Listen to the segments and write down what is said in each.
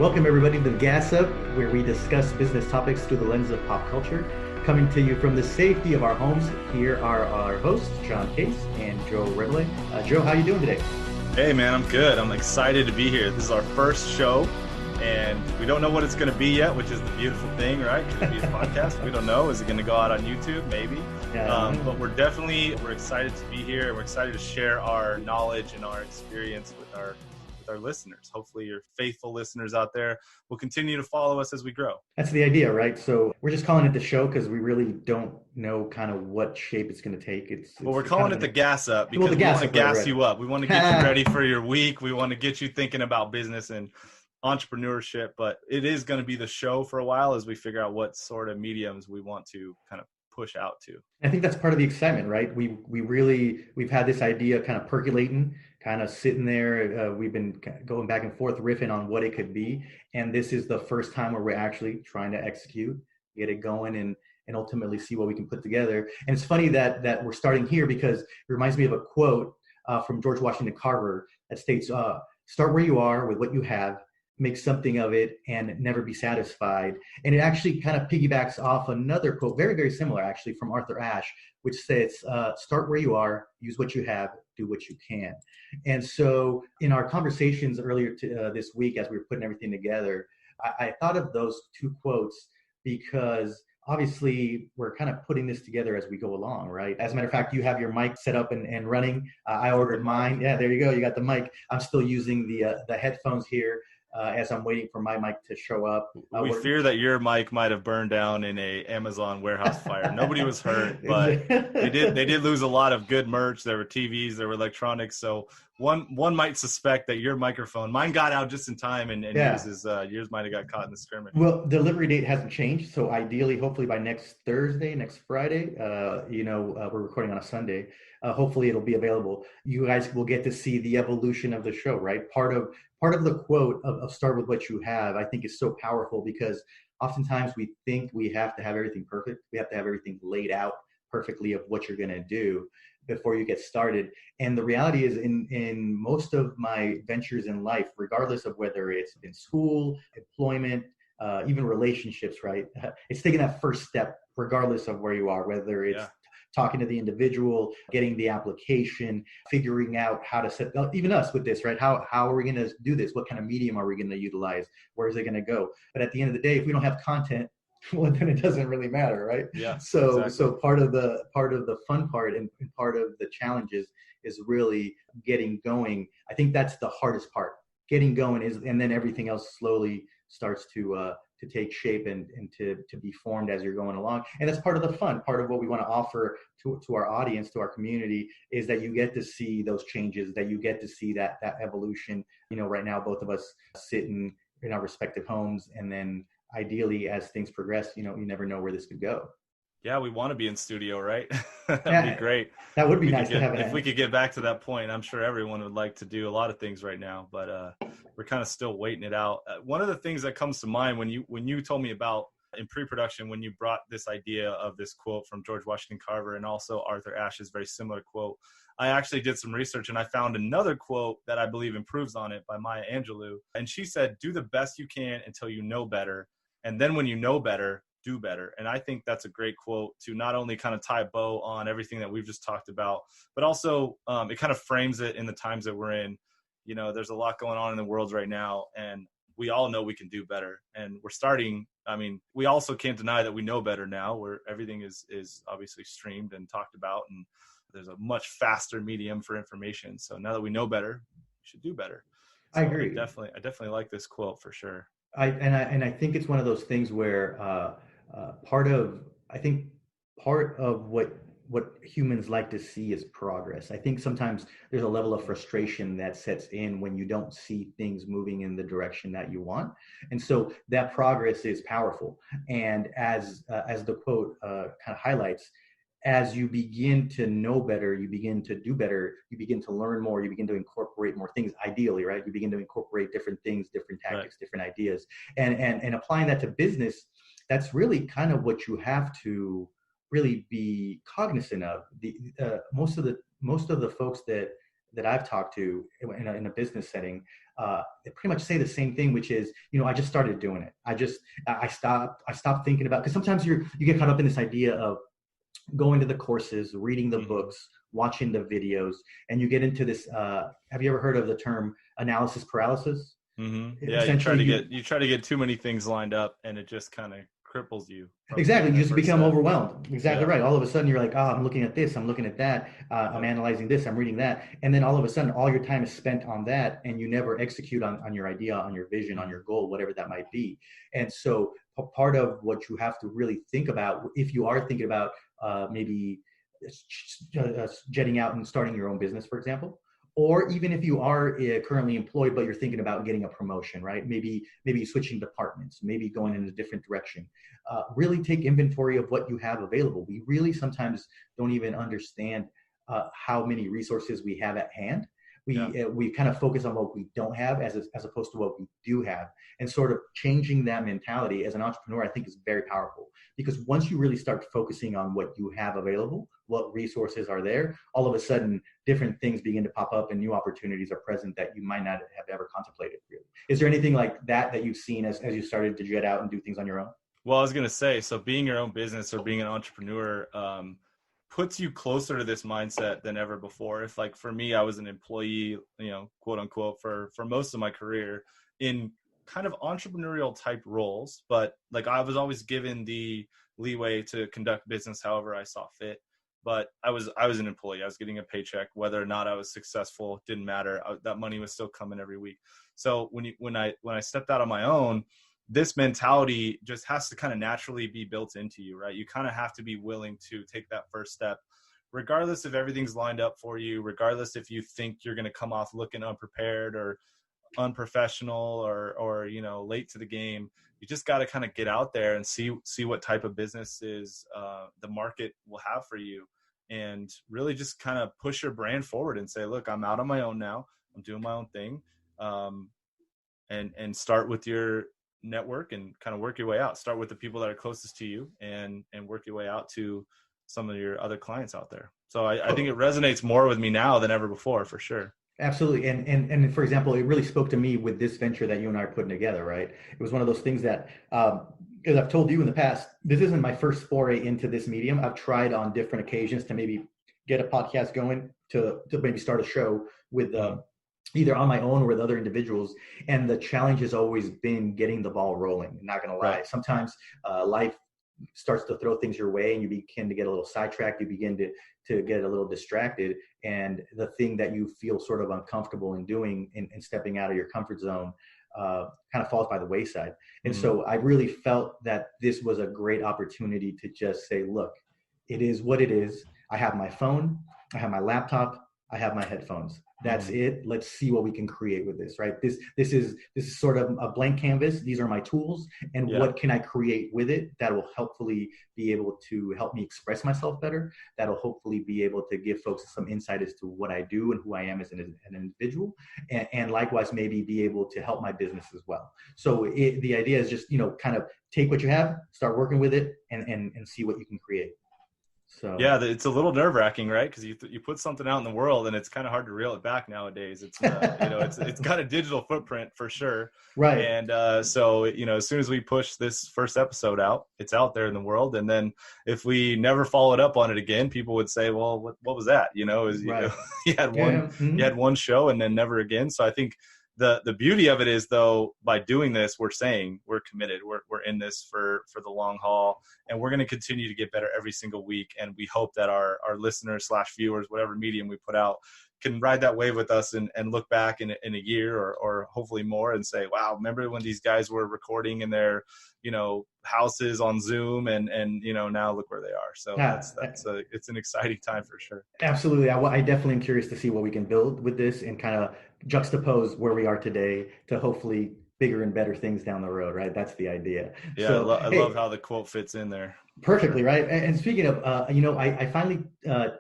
Welcome everybody to the Gas Up, where we discuss business topics through the lens of pop culture. Coming to you from the safety of our homes, here are our hosts, John Case and Joe Ridley. Joe, how you doing today? Hey man, I'm good. I'm excited to be here. This is our first show, and we don't know what it's going to be yet, which is the beautiful thing, right? Could it be a podcast? We don't know. Is it going to go out on YouTube? Maybe. But we're excited to be here, and we're excited to share our knowledge and our experience with our listeners. Hopefully your faithful listeners out there will continue to follow us as we grow. That's the idea, right? So we're just calling it the show because we really don't know kind of what shape it's going to take. Well, we're calling it the Gas Up because we want to gas you up. We want to get you ready for your week. We want to get you thinking about business and entrepreneurship, but it is going to be the show for a while as we figure out what sort of mediums we want to kind of push out to. I think that's part of the excitement, right? We've had this idea kind of percolating, kind of sitting there. We've been going back and forth riffing on what it could be. And this is the first time where we're actually trying to execute, get it going and ultimately see what we can put together. And it's funny that we're starting here because it reminds me of a quote from George Washington Carver that states, start where you are with what you have, make something of it, and never be satisfied. And it actually kind of piggybacks off another quote, very, very similar actually, from Arthur Ashe, which says, start where you are, use what you have, do what you can. And so in our conversations earlier this week, as we were putting everything together, I thought of those two quotes because obviously we're kind of putting this together as we go along, right? As a matter of fact, you have your mic set up and running. I ordered mine. Yeah, there you go. You got the mic. I'm still using the headphones here. As I'm waiting for my mic to show up. We fear that your mic might have burned down in a Amazon warehouse fire. Nobody was hurt, but they did lose a lot of good merch. There were TVs, there were electronics. So one might suspect that your microphone, mine got out just in time, and yours might have got caught in the skirmish. Well, delivery date hasn't changed. So ideally, hopefully by next Friday, we're recording on a Sunday. Hopefully it'll be available. You guys will get to see the evolution of the show, right? Part of the quote of start with what you have, I think is so powerful because oftentimes we think we have to have everything perfect. We have to have everything laid out perfectly of what you're going to do before you get started. And the reality is in most of my ventures in life, regardless of whether it's in school, employment, even relationships, right? It's taking that first step, regardless of where you are, whether it's talking to the individual, getting the application, figuring out how to set, even us with this, right? How are we going to do this? What kind of medium are we going to utilize? Where is it going to go? But at the end of the day, if we don't have content, well, then it doesn't really matter, right? Yeah. So exactly. So part of the fun part and part of the challenges is really getting going. I think that's the hardest part. Getting going and then everything else slowly starts to take shape and to be formed as you're going along. And that's part of the fun. Part of what we want to offer to our audience, to our community, is that you get to see those changes, that you get to see that evolution. Right now, both of us sitting in our respective homes, and then ideally as things progress, you never know where this could go. Yeah, we want to be in studio, right? That'd be great. That would be nice to have. If we could get back to that point, I'm sure everyone would like to do a lot of things right now, but we're kind of still waiting it out. One of the things that comes to mind when you told me about in pre-production, when you brought this idea of this quote from George Washington Carver and also Arthur Ashe's very similar quote, I actually did some research and I found another quote that I believe improves on it by Maya Angelou. And she said, do the best you can until you know better. And then when you know better, do better. And I think that's a great quote to not only kind of tie a bow on everything that we've just talked about, but also it kind of frames it in the times that we're in. There's a lot going on in the world right now, and we all know we can do better. And we're starting, we also can't deny that we know better now, where everything is obviously streamed and talked about, and there's a much faster medium for information. So now that we know better, we should do better. So I agree. I definitely like this quote for sure. I think it's one of those things where part of what humans like to see is progress. I think sometimes there's a level of frustration that sets in when you don't see things moving in the direction that you want. And so that progress is powerful. And as the quote kind of highlights, as you begin to know better, you begin to do better, you begin to learn more, you begin to incorporate more things, ideally, right? You begin to incorporate different things, different tactics, different ideas. And applying that to business, that's really kind of what you have to really be cognizant of. Most of the folks that I've talked to in a business setting, they pretty much say the same thing, which is, I just started doing it. I stopped thinking about, because sometimes you get caught up in this idea of going to the courses, reading the books, watching the videos, and you get into this. Have you ever heard of the term analysis paralysis? Yeah, Essentially, you try to get too many things lined up, and it just kind of cripples you. exactly. You just become step. overwhelmed. Exactly right. All of a sudden, you're like, oh, I'm looking at this, I'm looking at that, I'm analyzing this, I'm reading that. And then all of a sudden, all your time is spent on that, and you never execute on your idea, on your vision, on your goal, whatever that might be. And so, part of what you have to really think about, if you are thinking about maybe jetting out and starting your own business, for example, or even if you are currently employed but you're thinking about getting a promotion, right? Maybe switching departments, maybe going in a different direction. Really take inventory of what you have available. We really sometimes don't even understand how many resources we have at hand. We kind of focus on what we don't have as opposed to what we do have, and sort of changing that mentality as an entrepreneur, I think, is very powerful, because once you really start focusing on what you have available, what resources are there, all of a sudden different things begin to pop up and new opportunities are present that you might not have ever contemplated. Really, is there anything like that you've seen as you started to jet out and do things on your own? Well, I was going to say, so being your own business or being an entrepreneur puts you closer to this mindset than ever before. If, like, for me, I was an employee, quote unquote, for most of my career in kind of entrepreneurial type roles, but like I was always given the leeway to conduct business however I saw fit. But I was an employee. I was getting a paycheck, whether or not I was successful, didn't matter. That money was still coming every week. So when I stepped out on my own, this mentality just has to kind of naturally be built into you, right? You kind of have to be willing to take that first step, regardless if everything's lined up for you, regardless if you think you're going to come off looking unprepared or unprofessional or late to the game. You just got to kind of get out there and see what type of businesses the market will have for you, and really just kind of push your brand forward and say, look, I'm out on my own now. I'm doing my own thing. And start with your network and kind of work your way out. Start with the people that are closest to you and work your way out to some of your other clients out there. So I think it resonates more with me now than ever before, for sure. Absolutely. And for example, it really spoke to me with this venture that you and I are putting together, right? It was one of those things that, as I've told you in the past, this isn't my first foray into this medium. I've tried on different occasions to maybe get a podcast going, to maybe start a show with either on my own or with other individuals. And the challenge has always been getting the ball rolling. I'm not going to lie. Right. Sometimes life starts to throw things your way and you begin to get a little sidetracked. You begin to get a little distracted. And the thing that you feel sort of uncomfortable in doing and stepping out of your comfort zone kind of falls by the wayside. And so I really felt that this was a great opportunity to just say, look, it is what it is. I have my phone, I have my laptop, I have my headphones. That's it. Let's see what we can create with this, right? This is sort of a blank canvas. These are my tools, and what can I create with it that will hopefully be able to help me express myself better? That'll hopefully be able to give folks some insight as to what I do and who I am as an individual, and likewise maybe be able to help my business as well. So the idea is just kind of take what you have, start working with it, and see what you can create. So yeah, it's a little nerve-wracking, right? Because you put something out in the world, and it's kind of hard to reel it back nowadays. It's it's got a digital footprint for sure, right? And so as soon as we push this first episode out, it's out there in the world. And then if we never followed up on it again, people would say, "Well, what was that?" You had one show and then never again. So I think the beauty of it is, though, by doing this, we're saying we're committed. We're in this for the long haul, and we're going to continue to get better every single week. And we hope that our listeners / viewers, whatever medium we put out, can ride that wave with us and look back in a year or hopefully more and say, wow, remember when these guys were recording in their houses on Zoom and now look where they are. So it's an exciting time for sure. Absolutely. I definitely am curious to see what we can build with this and kind of juxtapose where we are today to hopefully bigger and better things down the road, right? That's the idea. Yeah, so, I love how the quote fits in there. Perfectly, right? And speaking of, I finally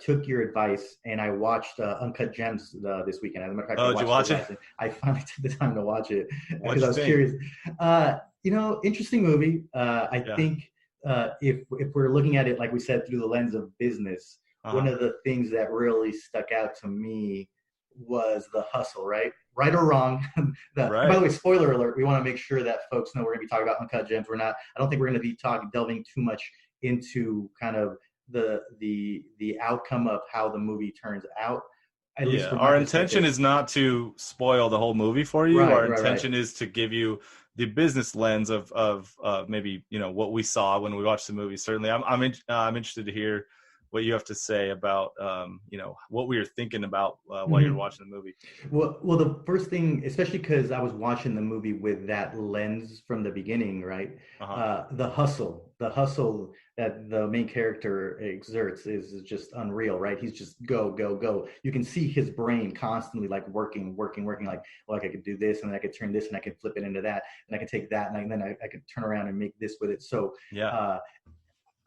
took your advice and I watched Uncut Gems this weekend. As a matter of fact, did you watch it? I finally took the time to watch it because I was curious. Interesting movie. I think if we're looking at it, like we said, through the lens of business, one of the things that really stuck out to me was the hustle, right? right or wrong. By the Right. way, spoiler alert, we want to make sure that folks know we're going to be talking about Uncut Gems. I don't think we're going to be delving too much into kind of the outcome of how the movie turns out, at least Yeah, from my our intention perspective. is not to spoil the whole movie for you. Right, Our right, right. intention is to give you the business lens of maybe what we saw when we watched the movie. Certainly, I'm interested to hear what you have to say about what we were thinking about while you're Mhm. watching the movie. Well, the first thing, especially because I was watching the movie with that lens from the beginning, right? Uh huh. The hustle that the main character exerts is just unreal, right? He's just go, go, go. You can see his brain constantly like working, working, working. Like, well, I could do this, and then I could turn this, and I could flip it into that, and I could take that, and then I could turn around and make this with it. So, Yeah. uh,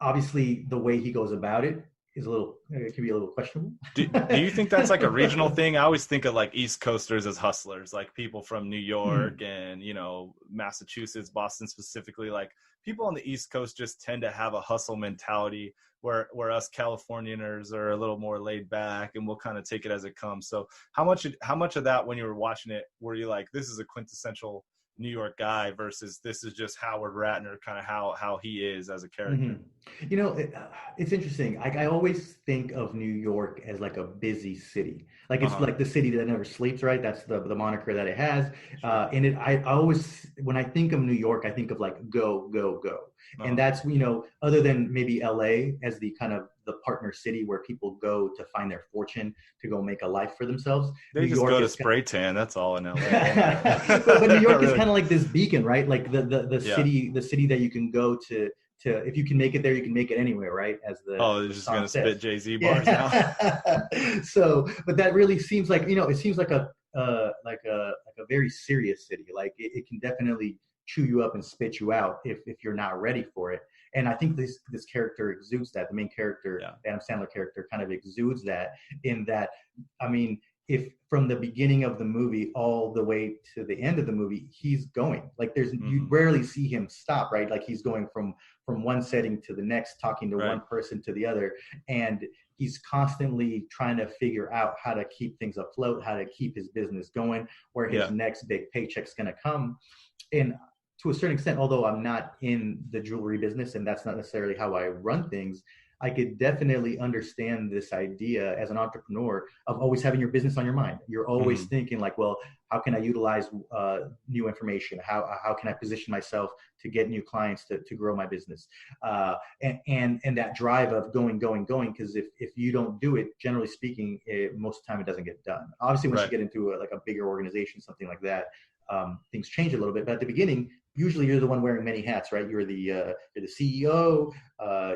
obviously, the way he goes about it is it can be a little questionable. Do you think that's like a regional thing? I always think of like East Coasters as hustlers, like people from New York Hmm. and, Massachusetts, Boston specifically. Like people on the East Coast just tend to have a hustle mentality where us Californians are a little more laid back and we'll kind of take it as it comes. So how much of that when you were watching it, were you like, this is a quintessential New York guy versus this is just Howard Ratner, kind of how he is as a Hmm. character? It's interesting. I always think of New York as like a busy city. Like it's Uh-huh. like the city that never sleeps, right? That's the moniker that it has. Sure. I always, when I think of New York, I think of like go, go, go. And Uh-huh. that's, other than maybe LA as the kind of the partner city where people go to find their fortune, to go make a life for themselves. They New just go York to is spray tan. That's all in LA. but New Not York is really. kind of like this beacon, right? Like Yeah. the city that you can go to if you can make it there, you can make it anywhere, right? As Oh, they're the just song gonna spit says. Jay-Z bars now. Yeah. So, but that really seems like it seems like a very serious city. Like it can definitely chew you up and spit you out if you're not ready for it. And I think this character exudes that. The main character, Yeah. the Adam Sandler character, kind of exudes that. In that, I mean, if from the beginning of the movie all the way to the end of the movie, he's going like you Hmm. rarely see him stop, right? Like he's going from one setting to the next, talking to Right. one person to the other, and he's constantly trying to figure out how to keep things afloat, how to keep his business going, where his Yeah. next big paycheck's going to come. And to a certain extent, although I'm not in the jewelry business and that's not necessarily how I run things, I could definitely understand this idea as an entrepreneur of always having your business on your mind. You're always Hmm. thinking like, well, how can I utilize new information? How can I position myself to get new clients to grow my business? And that drive of going, going, going. Because if you don't do it, generally speaking, most of the time it doesn't get done. Obviously, once you Right. get into like a bigger organization, something like that, things change a little bit. But at the beginning, usually you're the one wearing many hats, right? You're the CEO,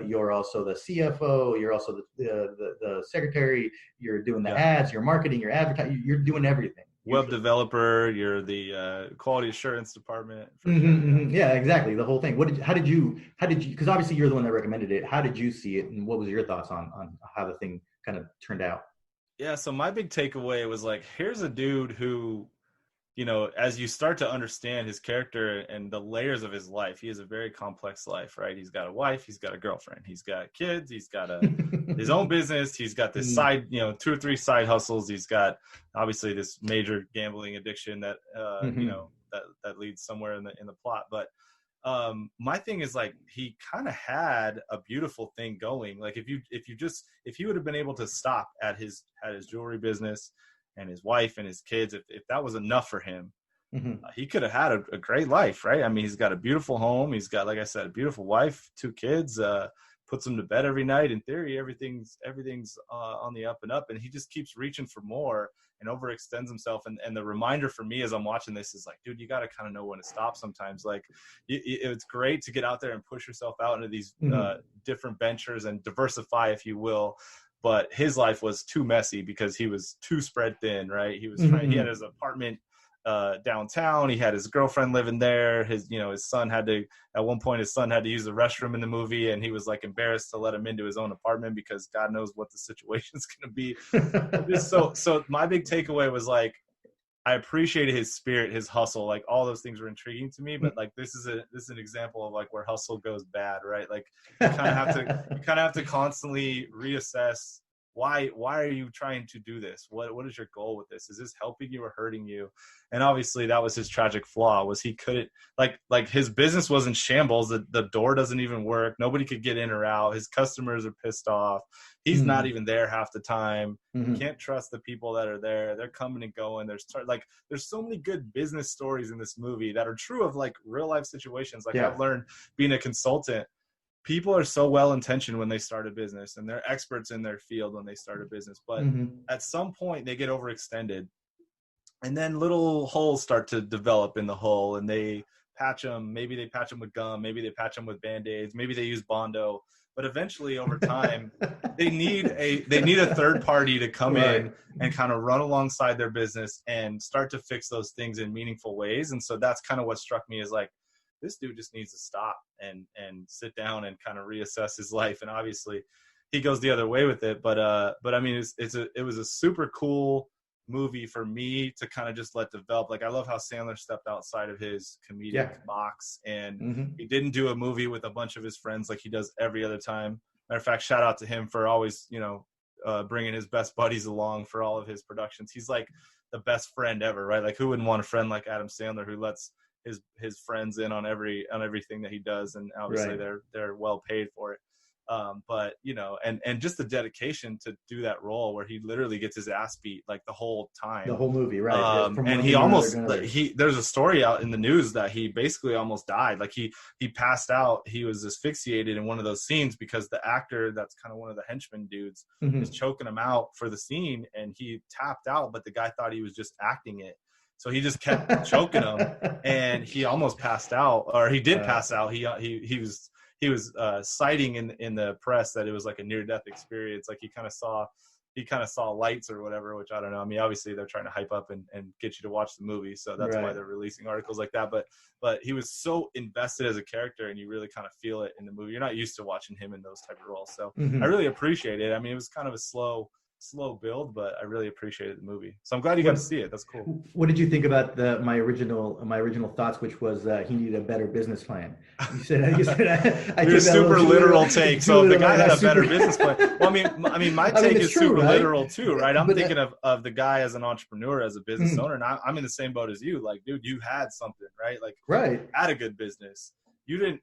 you're also the CFO, you're also the secretary, you're doing the Yeah. ads, you're marketing, you're advertising, you're doing everything Web usually. developer. You're the quality assurance department for Mm-hmm, sure. Yeah. mm-hmm. Yeah, exactly. The whole thing. How did you, because obviously you're the one that recommended it. How did you see it? And what was your thoughts on how the thing kind of turned out? Yeah. So my big takeaway was like, here's a dude who, as you start to understand his character and the layers of his life, he has a very complex life, right? He's got a wife, he's got a girlfriend, he's got kids, he's got his own business, he's got this Mm, side, 2 or 3 side hustles, he's got obviously this major gambling addiction that mm-hmm, that leads somewhere in the plot. But my thing is like he kind of had a beautiful thing going. Like if he would have been able to stop at his jewelry business and his wife and his kids, if that was enough for him, mm-hmm, he could have had a great life, right? I mean, he's got a beautiful home, he's got, like I said, a beautiful wife, 2 kids, puts them to bed every night. In theory, everything's on the up and up, and he just keeps reaching for more and overextends himself. And the reminder for me as I'm watching this is like, dude, you got to kind of know when to stop sometimes. Like it's great to get out there and push yourself out into these mm-hmm, different ventures and diversify, if you will. But his life was too messy because he was too spread thin, right? He had mm-hmm, his apartment downtown. He had his girlfriend living there. His son had to, at one point, his son had to use the restroom in the movie, and he was like embarrassed to let him into his own apartment because God knows what the situation's going to be. Just mm-hmm. so my big takeaway was like, I appreciated his spirit, his hustle, like all those things were intriguing to me. But like this is an example of like where hustle goes bad, right? Like you kind of have to constantly reassess why are you trying to do this? What is your goal with this? Is this helping you or hurting you? And obviously that was his tragic flaw, was he couldn't, like his business was in shambles. The door doesn't even work. Nobody could get in or out. His customers are pissed off. He's not even there half the time. You can't trust the people that are there. They're coming and going. There's so many good business stories in this movie that are true of like real life situations. Like I've learned being a consultant, people are so well intentioned when they start a business, and they're experts in their field when they start a business. But at some point they get overextended, and then little holes start to develop in the hull, and they patch them. Maybe they patch them with gum. Maybe they patch them with Band-Aids. Maybe they use Bondo. But eventually, over time, they need a third party to come in and kind of run alongside their business and start to fix those things in meaningful ways. And so that's kind of what struck me, is like, this dude just needs to stop and sit down and kind of reassess his life. And obviously he goes the other way with it. But I mean, it was a super cool movie for me to kind of just let develop. Like, I love how Sandler stepped outside of his comedic box, and he didn't do a movie with a bunch of his friends like he does every other time. Matter of fact, shout out to him for always, bringing his best buddies along for all of his productions. He's like the best friend ever, right? Like, who wouldn't want a friend like Adam Sandler, who lets his friends in on everything that he does, and obviously they're well paid for it. But and just the dedication to do that role where he literally gets his ass beat like the whole time, the whole movie, right? And he almost there's a story out in the news that he basically almost died. Like he passed out. He was asphyxiated in one of those scenes because the actor that's kind of one of the henchmen dudes is choking him out for the scene, and he tapped out, but the guy thought he was just acting it. So he just kept choking him, and he almost passed out, or he did pass out. He was citing in the press that it was like a near-death experience. Like he kind of saw lights or whatever, which I don't know. I mean, obviously they're trying to hype up and get you to watch the movie, so that's why they're releasing articles like that. But he was so invested as a character, and you really kind of feel it in the movie. You're not used to watching him in those type of roles, so I really appreciate it. I mean, it was kind of a slow build, but I really appreciated the movie. So I'm glad you got to see it. That's cool. What did you think about my original thoughts, which was he needed a better business plan? You said I Your super literal take. So if the guy had a better business plan. Well, I mean, my take is true, super literal too, right? I'm thinking of the guy as an entrepreneur, as a business owner, and I'm in the same boat as you. Like, dude, you had something, right? Like, you had a good business. You didn't,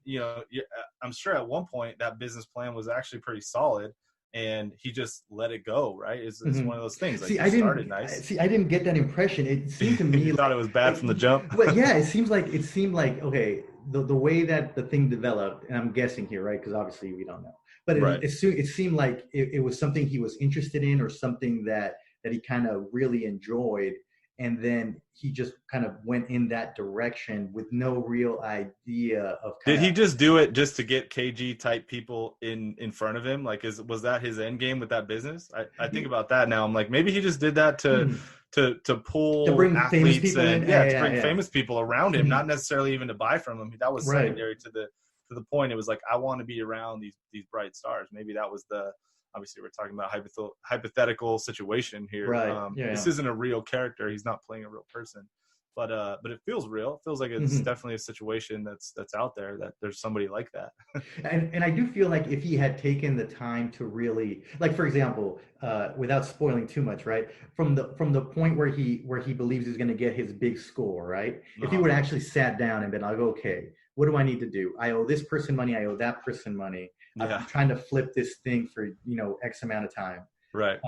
I'm sure at one point that business plan was actually pretty solid, and he just let it go, right? It's one of those things. Like, I didn't get that impression. It seemed to me you thought it was bad from the jump. But yeah, it seemed like okay, the way that the thing developed, and I'm guessing here, right? Because obviously we don't know. But it seemed like it was something he was interested in, or something that he kind of really enjoyed. And then he just kind of went in that direction with no real idea of. Did he just do it just to get KG type people in front of him? Like, was that his end game with that business? I think about that now. I'm like, maybe he just did that to pull to bring athletes famous people in. to bring famous people around him, not necessarily even to buy from him. That was secondary to the point. It was like, I want to be around these bright stars. Maybe that was obviously we're talking about hypothetical situation here. This isn't a real character. He's not playing a real person, but it feels real. It feels like it's definitely a situation that's out there, that there's somebody like that. and I do feel like if he had taken the time to really, like, for example, without spoiling too much, right? From the point where he believes he's going to get his big score, right? If he would have actually sat down and been like, okay, what do I need to do? I owe this person money. I owe that person money. I'm trying to flip this thing for, X amount of time. Right.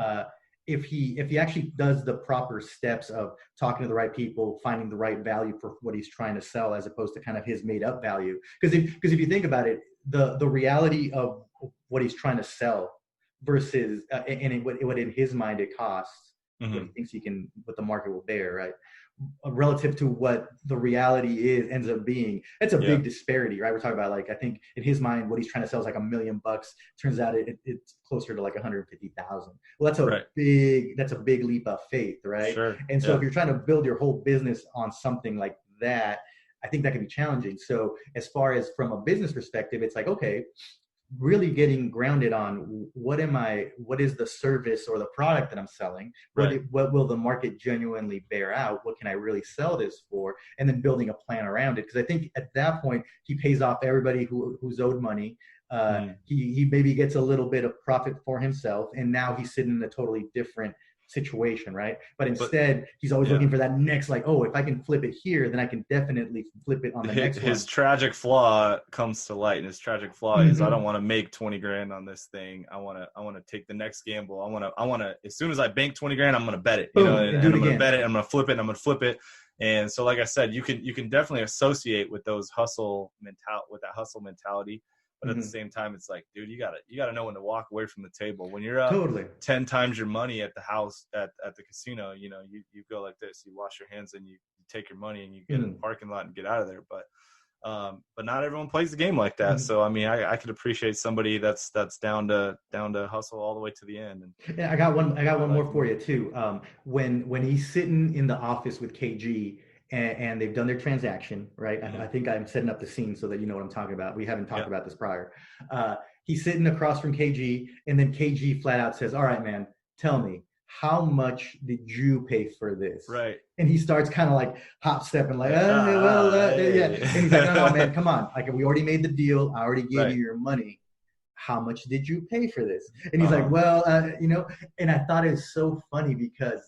If he actually does the proper steps of talking to the right people, finding the right value for what he's trying to sell, as opposed to kind of his made up value. Because if you think about it, the reality of what he's trying to sell versus and what in his mind it costs, what he thinks what the market will bear, right? Relative to what the reality ends up being, it's a big disparity, right? We're talking about, like, I think in his mind what he's trying to sell is like $1 million. Turns out it's closer to like 150,000. Well, that's a big leap of faith, right? Sure. And so if you're trying to build your whole business on something like that, I think that can be challenging. So as far as from a business perspective, it's like, okay, really getting grounded on what is the service or the product that I'm selling? What will the market genuinely bear out? What can I really sell this for? And then building a plan around it. Because I think at that point, he pays off everybody who's owed money. He maybe gets a little bit of profit for himself, and now he's sitting in a totally different situation, right? But instead, he's always looking for that next, like, oh, if I can flip it here, then I can definitely flip it on the next one. His tragic flaw comes to light, and his tragic flaw is, I don't want to make 20 grand on this thing. I want to take the next gamble. I want to, as soon as I bank 20 grand, I'm going to bet it, you know, and I'm going to bet it. I'm going to flip it. And I'm going to flip it. And so, like I said, you can definitely associate with that hustle mentality. But at the same time, it's like, dude, you gotta know when to walk away from the table. When you're up 10 times your money at the house at the casino, you know, you go like this, you wash your hands and you take your money and you get in the parking lot and get out of there. But not everyone plays the game like that. So I mean, I could appreciate somebody that's down to hustle all the way to the end. And I got one more for you too. When he's sitting in the office with KG. And they've done their transaction, right? I think I'm setting up the scene so that you know what I'm talking about. We haven't talked about this prior. He's sitting across from KG, and then KG flat out says, all right, man, tell me, how much did you pay for this? Right. And he starts kind of like hop stepping, like, yeah. And he's like, no, man, come on. Like, we already made the deal. I already gave you your money. How much did you pay for this? And he's like, well, you know, and I thought it was so funny because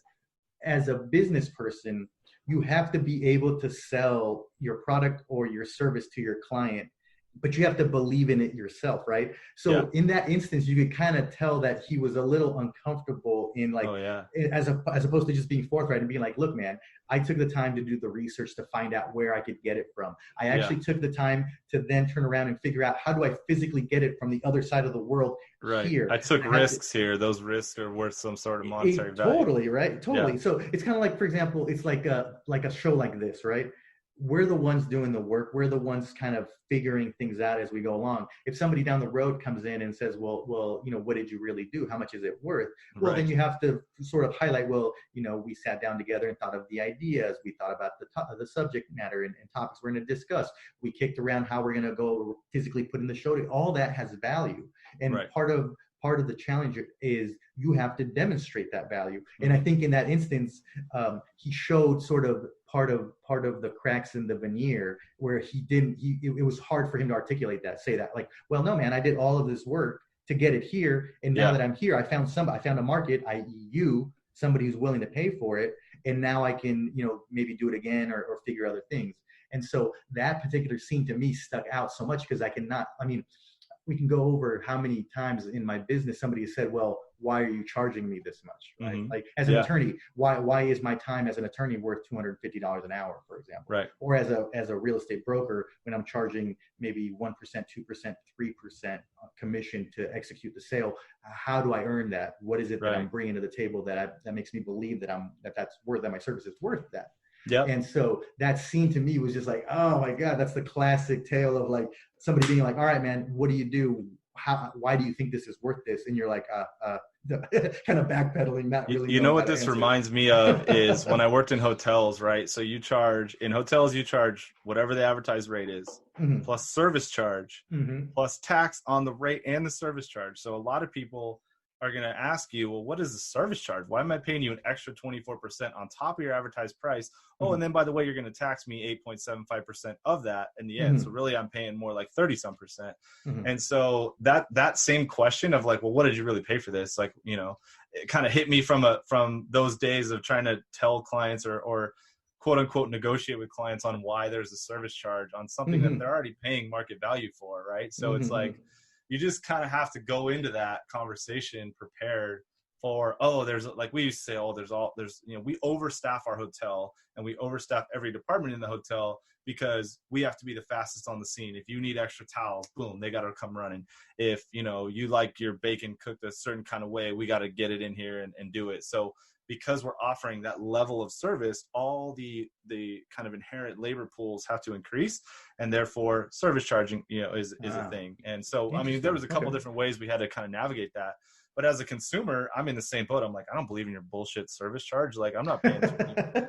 as a business person, you have to be able to sell your product or your service to your client, but you have to believe in it yourself, right? So in that instance, you could kind of tell that he was a little uncomfortable in like, as opposed to just being forthright and being like, look, man, I took the time to do the research to find out where I could get it from. I actually took the time to then turn around and figure out how do I physically get it from the other side of the world here. I took risks here. Those risks are worth some sort of monetary value. Totally, right? Totally. So it's kind of like, for example, it's like a show like this, right? We're the ones doing the work. We're the ones kind of figuring things out as we go along. If somebody down the road comes in and says, well, you know, what did you really do? How much is it worth? Well, then you have to sort of highlight, well, you know, we sat down together and thought of the ideas. We thought about the subject matter and topics we're going to discuss. We kicked around how we're going to go physically put in the show. All that has value. And part of the challenge is you have to demonstrate that value. And I think in that instance, he showed sort of part of the cracks in the veneer where it was hard for him to articulate that, say that, like, well, no, man, I did all of this work to get it here. And now that I'm here, I found a market, i.e. you, somebody who's willing to pay for it. And now I can, you know, maybe do it again or figure other things. And so that particular scene to me stuck out so much because we can go over how many times in my business somebody has said, well, why are you charging me this much? Right? Like as an attorney, why is my time as an attorney worth $250 an hour, for example? Right. Or as a real estate broker, when I'm charging maybe 1%, 2%, 3% commission to execute the sale, how do I earn that? What is it that I'm bringing to the table that makes me believe that my service is worth that? Yeah. And so that scene to me was just like, oh my God, that's the classic tale of like somebody being like, all right, man, what do you do? Why do you think this is worth this? And you're like, kind of backpedaling, not really. You know what this reminds me of is when I worked in hotels, right? So you charge whatever the advertised rate is, plus service charge, plus tax on the rate and the service charge. So a lot of people are going to ask you, well, what is the service charge? Why am I paying you an extra 24% on top of your advertised price? Oh, and then by the way, you're going to tax me 8.75% of that in the end. So really I'm paying more like 30-some%. And so that same question of like, well, what did you really pay for this? Like, you know, it kind of hit me from those days of trying to tell clients or quote unquote negotiate with clients on why there's a service charge on something that they're already paying market value for. Right. So it's like, you just kind of have to go into that conversation prepared for, there's like we used to say, you know, we overstaff our hotel and we overstaff every department in the hotel because we have to be the fastest on the scene. If you need extra towels, boom, they got to come running. If, you know, you like your bacon cooked a certain kind of way, we got to get it in here and do it. So because we're offering that level of service, all the kind of inherent labor pools have to increase, and therefore service charging, you know, is a thing. And so, I mean, there was a couple different ways we had to kind of navigate that. But as a consumer, I'm in the same boat. I'm like, I don't believe in your bullshit service charge. Like, I'm not paying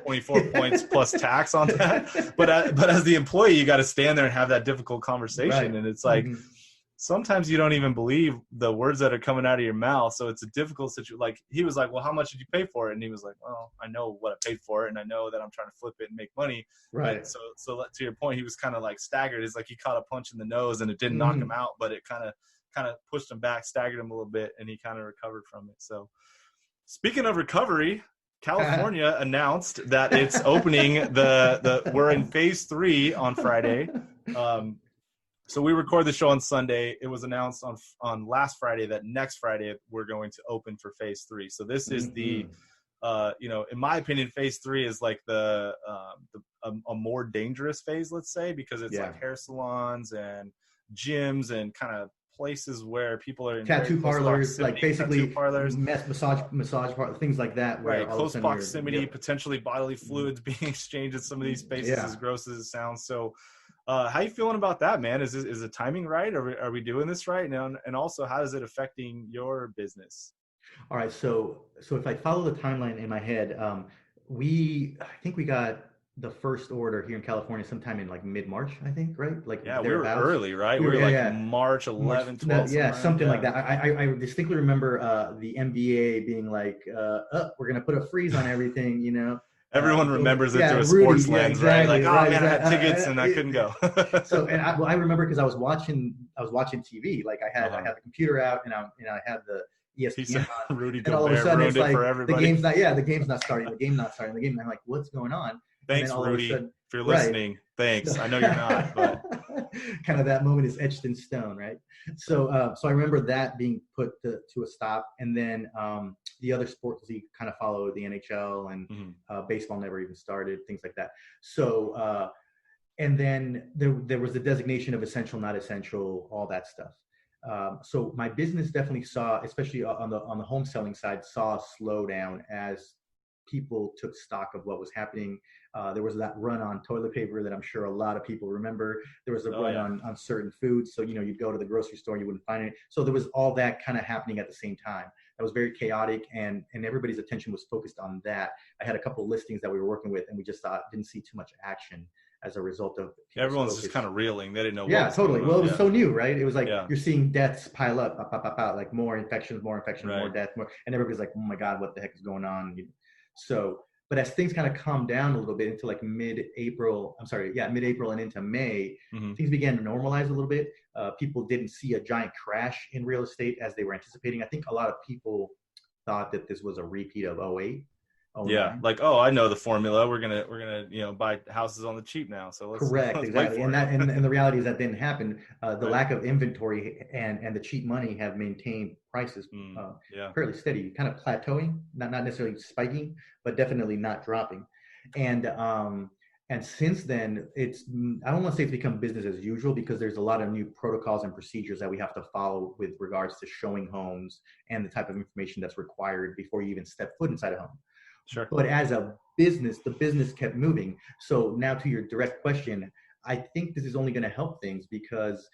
24 points plus tax on that. But as the employee, you got to stand there and have that difficult conversation. Right. And it's like, sometimes you don't even believe the words that are coming out of your mouth. So it's a difficult situation. Like he was like, well, how much did you pay for it? And he was like, well, I know what I paid for it, and I know that I'm trying to flip it and make money. Right. But so to your point, he was kind of like staggered. It's like he caught a punch in the nose and it didn't knock him Mm-hmm. out, but it kind of pushed him back, staggered him a little bit, and he kind of recovered from it. So speaking of recovery, California announced that it's opening we're in phase 3 on Friday. So we record the show on Sunday. It was announced on last Friday that next Friday we're going to open for phase 3. So this is the, in my opinion, phase 3 is like a more dangerous phase, let's say, because it's like hair salons and gyms and kind of places where people are in tattoo parlors, like basically parlors, massage parlors, things like that. Where right, close proximity, potentially bodily fluids being exchanged in some of these spaces, as gross as it sounds. So how you feeling about that, man? Is the timing right? Are we doing this right now? And also, how is it affecting your business? All right, so if I follow the timeline in my head, I think we got the first order here in California sometime in like mid-March, I think, right? Like we were early, right? We were like March 11, 12. Something like that. I distinctly remember the NBA being like, we're gonna put a freeze on everything, you know. Everyone remembers it through a sports lens, right? Like, oh man, I had tickets and I couldn't go. So, and I remember because I was watching TV. Like I had the computer out and I had the ESPN on, Rudy and all of a sudden it's like the game's not starting. And I'm like, what's going on? Thanks, Rudy, if you're listening. Right. Thanks. I know you're not, but kind of that moment is etched in stone, right? So I remember that being put to a stop, and then the other sports league kind of followed, the NHL, and baseball never even started, things like that. So and then there was the designation of essential, not essential, all that stuff. So my business definitely saw, especially on the home selling side, saw a slowdown as people took stock of what was happening. There was that run on toilet paper that I'm sure a lot of people remember. There was a run on certain foods. So, you'd go to the grocery store, you wouldn't find it. So there was all that kind of happening at the same time. That was very chaotic, and everybody's attention was focused on that. I had a couple of listings that we were working with, and we just didn't see too much action as a result of everyone's just kind of reeling. They didn't know. Yeah, totally. Well, it was so new, right? It was like you're seeing deaths pile up, like more infections, more death, more, and everybody's like, oh my God, what the heck is going on? So, but as things kind of calmed down a little bit into like mid-April and into May, things began to normalize a little bit. People didn't see a giant crash in real estate as they were anticipating. I think a lot of people thought that this was a repeat of 08. Yeah, like, I know the formula. We're gonna buy houses on the cheap now. So let's exactly. And the reality is that didn't happen. The lack of inventory and the cheap money have maintained prices fairly steady, kind of plateauing, not necessarily spiking, but definitely not dropping. And since then, I don't want to say it's become business as usual, because there's a lot of new protocols and procedures that we have to follow with regards to showing homes and the type of information that's required before you even step foot inside a home. Sure. But as a business, the business kept moving. So now to your direct question, I think this is only going to help things, because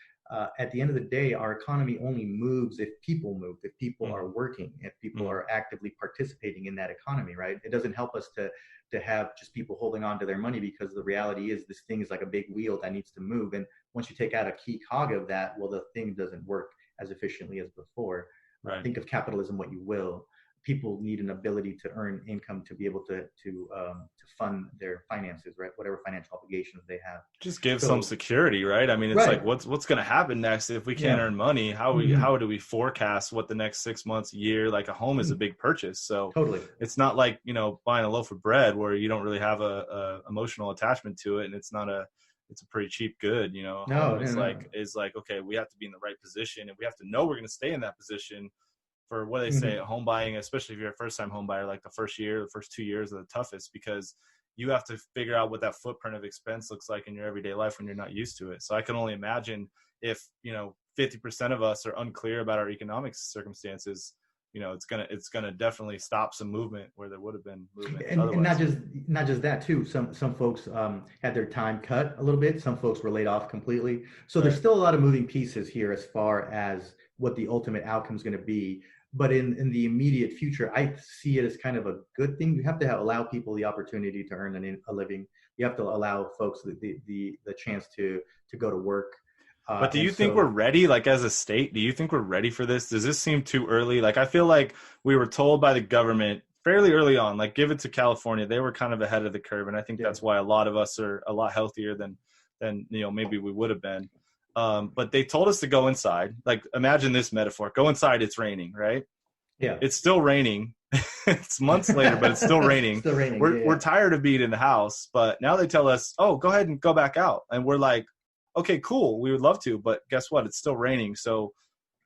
at the end of the day, our economy only moves if people move, if people are working, if people are actively participating in that economy, right? It doesn't help us to have just people holding on to their money, because the reality is this thing is like a big wheel that needs to move. And once you take out a key cog of that, well, the thing doesn't work as efficiently as before. Right. Think of capitalism what you will. People need an ability to earn income to be able to fund their finances, right? Whatever financial obligations they have. Just give some security, right? I mean, it's like, what's going to happen next if we can't earn money? How do we forecast what the next 6 months, year? Like a home is a big purchase, so totally. It's not like buying a loaf of bread where you don't really have a emotional attachment to it, and it's a pretty cheap good. It's like okay, we have to be in the right position, and we have to know we're going to stay in that position. For what they say, home buying, especially if you're a first-time home buyer, like the first 2 years are the toughest, because you have to figure out what that footprint of expense looks like in your everyday life when you're not used to it. So I can only imagine if 50% of us are unclear about our economic circumstances, it's gonna definitely stop some movement where there would have been movement. And not just that too. Some folks had their time cut a little bit. Some folks were laid off completely. So there's still a lot of moving pieces here as far as what the ultimate outcome is going to be. But in the immediate future, I see it as kind of a good thing. You have to allow people the opportunity to earn a living. You have to allow folks the chance to go to work. But do And you think we're so, ready, like as a state? Do you think we're ready for this? Does this seem too early? Like I feel like we were told by the government fairly early on, like give it to California. They were kind of ahead of the curve, and I think yeah, that's why a lot of us are a lot healthier than maybe we would have been. But they told us to go inside. Like imagine this metaphor: go inside. It's raining, right? yeah. It's still raining. It's months later, but it's still raining. Still raining. Yeah, We're yeah. tired of being in the house, but now they tell us, oh, go ahead and go back out, and we're like, okay, cool. We would love to, but guess what? It's still raining. So,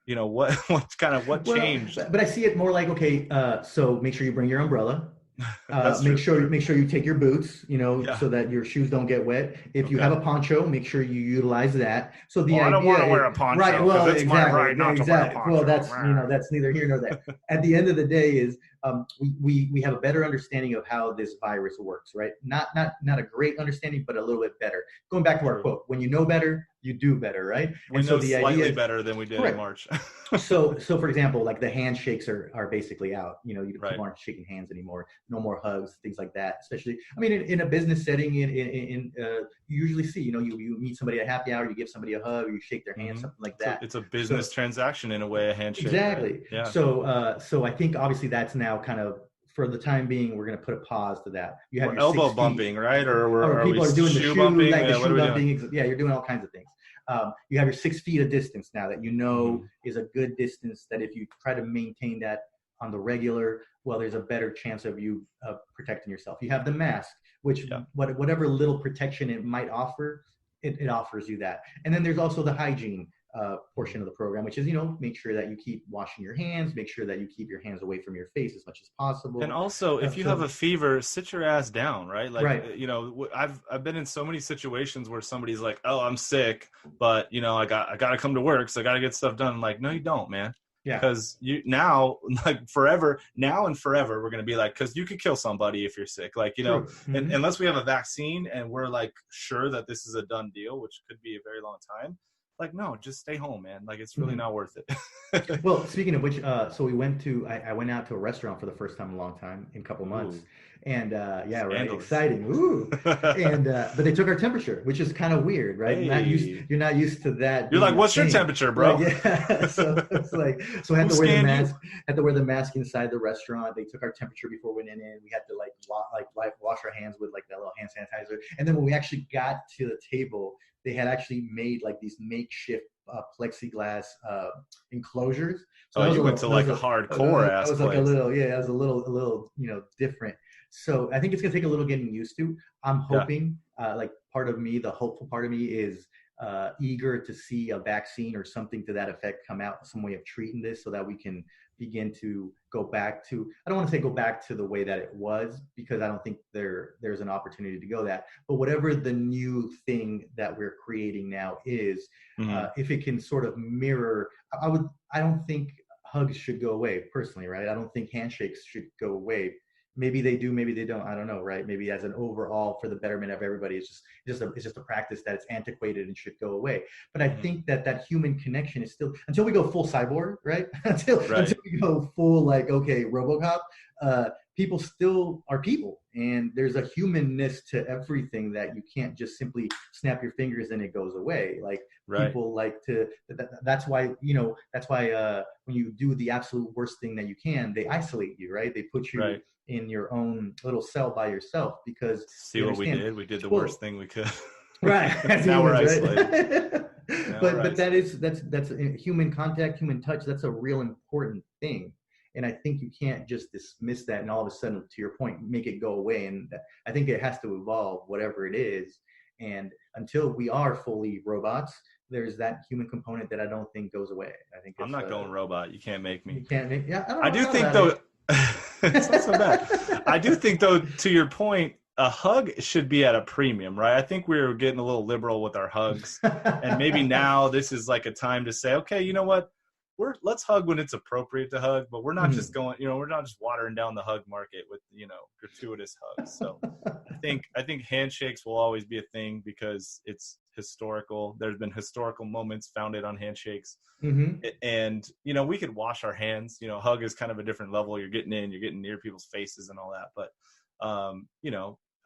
what what Well, changed? but I see it more like, okay, so make sure you bring your umbrella. That's Make true. sure you take your boots, Yeah. so that your shoes don't get wet. If you have Okay. a poncho, make sure you utilize that. So the Well, I don't idea want to wear is a right. poncho because Well, it's my exactly, right not to wear a exactly. Well, poncho. that's neither here nor there. At the end of the day, is we have a better understanding of how this virus works, right? Not a great understanding, but a little bit better. Going back to our True. quote, when you know better, you do better, right? We And so know the idea slightly is better than we did in correct. March. So for example, like the handshakes are basically out. Right. People aren't shaking hands anymore. No more hugs, things like that. Especially, I mean, in a business setting, you usually see, you meet somebody at happy hour, you give somebody a hug, or you shake their hand, Hmm. something like that. It's a So business transaction in a way, a handshake, right? exactly. Yeah. So I think obviously that's now kind of, for the time being, we're going to put a pause to that. You have We're your elbow 6 feet, bumping, right? Or or are we people are doing the shoe shoe, bumping? like the What are shoe we doing? bumping. Yeah, you're doing all kinds of things. You have your 6 feet of distance now that Hmm. is a good distance. That if you try to maintain that on the regular, well, there's a better chance of you protecting yourself. You have the mask, which Yeah. whatever little protection it might offer, it offers you that. And then there's also the hygiene portion of the program, which is, make sure that you keep washing your hands, make sure that you keep your hands away from your face as much as And possible. also, if you have a So fever, sit your ass down, right? Like, right, I've been in so many situations where somebody's like, "Oh, I'm sick, but I got to come to work, so I got to get stuff done." I'm like, "No, you don't, man." yeah, Because you now, like forever, now and forever, we're gonna be like, because you could kill somebody if you're sick, like true. and Mm-hmm. unless we have a vaccine and we're like sure that this is a done deal, which could be a very long time. Like, no, just stay home, man. Like, it's really Mm-hmm. not worth it. Well, speaking of which, so I went out to a restaurant for the first time in a long time, in a couple months, Ooh, and yeah, right, scandalous. exciting, ooh, and but they took our temperature, which is kind of weird, right? Hey, You're not used to that you're being like, a what's your thing, temperature, right? bro? Yeah, so it's like, so I had Who to wear the scanned you? mask, inside the restaurant. They took our temperature before we went in. We had to wash our hands with like that little hand sanitizer, and then when we actually got to the table, they had actually made like these makeshift plexiglass enclosures. So Oh, that was a you went little, to like a hardcore that ass was like a place. little, yeah, that was a little, different. So I think it's gonna take a little getting used to. I'm Yeah. hoping, like part of me, the hopeful part of me is eager to see a vaccine or something to that effect come out, some way of treating this, so that we can begin to go back to, I don't want to say go back to the way that it was, because I don't think there's an opportunity to go that, but whatever the new thing that we're creating now is, Hmm. if it can sort of mirror, I don't think hugs should go away personally, right? I don't think handshakes should go away. Maybe they do, maybe they don't. I don't know, right? Maybe as an overall for the betterment of everybody, it's just a practice that it's antiquated and should go away. But I Hmm. think that human connection is still, until we go full cyborg, right? Until Right. we go full, like, okay, RoboCop. People still are people, and there's a humanness to everything that you can't just simply snap your fingers and it goes away. Like, Right. people like to, that's why, when you do the absolute worst thing that you can, they isolate you, right? They put you Right. in your own little cell by yourself, because See they what we understand, did? We did the worst well, thing we could. right, as Now we're humans, isolated. right? Now we're But isolated. that's human contact, human touch. That's a real important thing, and I think you can't just dismiss that and all of a sudden, to your point, make it go away. And I think it has to evolve, whatever it is. And until we are fully robots, there's that human component that I don't think goes away. I think I'm it's not going robot. You can't make me. you can't make, yeah, I don't I know, I do thought think about it. though, it's not so bad. I do think though, to your point, a hug should be at a premium, right? I think we were getting a little liberal with our hugs, and maybe now this is like a time to say, okay, you know what? Let's hug when it's appropriate to hug, but we're not just Mhm. going, we're not just watering down the hug market with, gratuitous hugs. So I think handshakes will always be a thing because it's historical. There's been historical moments founded on handshakes. Mhm. And we could wash our hands. Hug is kind of a different level. You're getting near people's faces and all that, but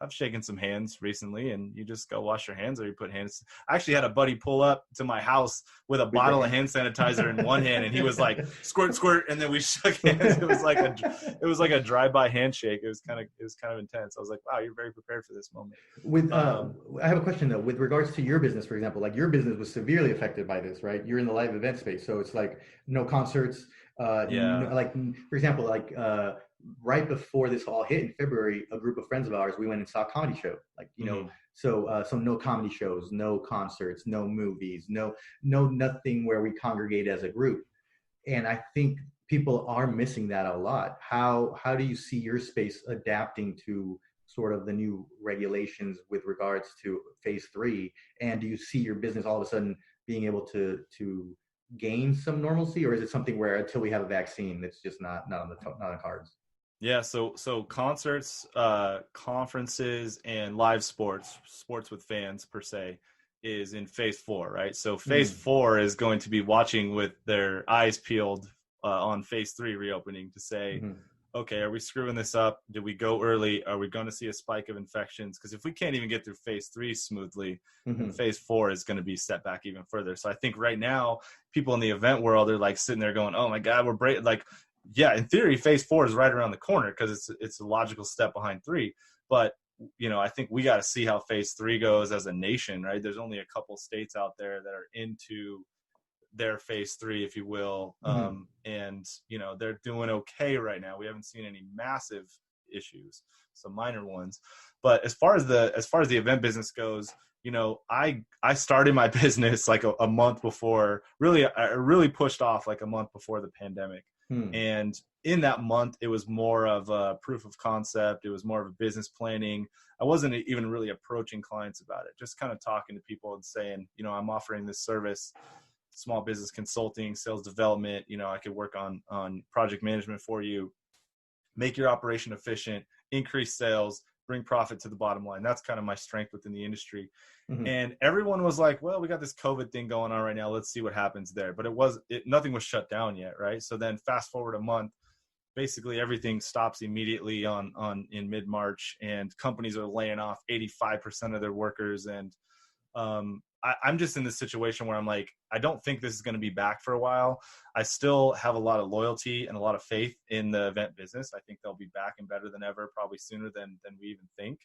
I've shaken some hands recently, and you just go wash your hands or you put hands. I actually had a buddy pull up to my house with a bottle of hand sanitizer in one hand, and he was like, squirt, squirt. And then we shook hands. It was like a drive-by handshake. It was kind of intense. I was like, wow, you're very prepared for this moment. I have a question though, with regards to your business, for example, like your business was severely affected by this, right? You're in the live event space. So it's like no concerts, like for example, like, right before this all hit in February, a group of friends of ours, we went and saw a comedy show, like, so no comedy shows, no concerts, no movies, no nothing where we congregate as a group. And I think people are missing that a lot. How do you see your space adapting to sort of the new regulations with regards to phase 3? And do you see your business all of a sudden being able to gain some normalcy, or is it something where until we have a vaccine, it's just not on the cards? Yeah, so concerts, conferences, and live sports with fans per se, is in phase 4, right? So phase 4 is going to be watching with their eyes peeled on phase 3 reopening to say, okay, are we screwing this up? Did we go early? Are we going to see a spike of infections? Because if we can't even get through phase 3 smoothly, then phase 4 is going to be set back even further. So I think right now, people in the event world are like sitting there going, oh my God, we're like, yeah, in theory, phase 4 is right around the corner because it's a logical step behind 3. But, I think we got to see how phase 3 goes as a nation, right? There's only a couple states out there that are into their phase 3, if you will. And, they're doing okay right now. We haven't seen any massive issues, some minor ones. But as far as the event business goes, I started my business like a month before, I really pushed off like a month before the pandemic. And in that month, it was more of a proof of concept. It was more of a business planning. I wasn't even really approaching clients about it, just kind of talking to people and saying, I'm offering this service, small business consulting, sales development. I could work on project management for you, make your operation efficient, increase sales, bring profit to the bottom line. That's kind of my strength within the industry. And everyone was like, well, we got this COVID thing going on right now. Let's see what happens there. But nothing was shut down yet, right? So then fast forward a month, basically everything stops immediately in mid-March, and companies are laying off 85% of their workers. And I'm just in this situation where I'm like, I don't think this is going to be back for a while. I still have a lot of loyalty and a lot of faith in the event business. I think they'll be back and better than ever, probably sooner than we even think.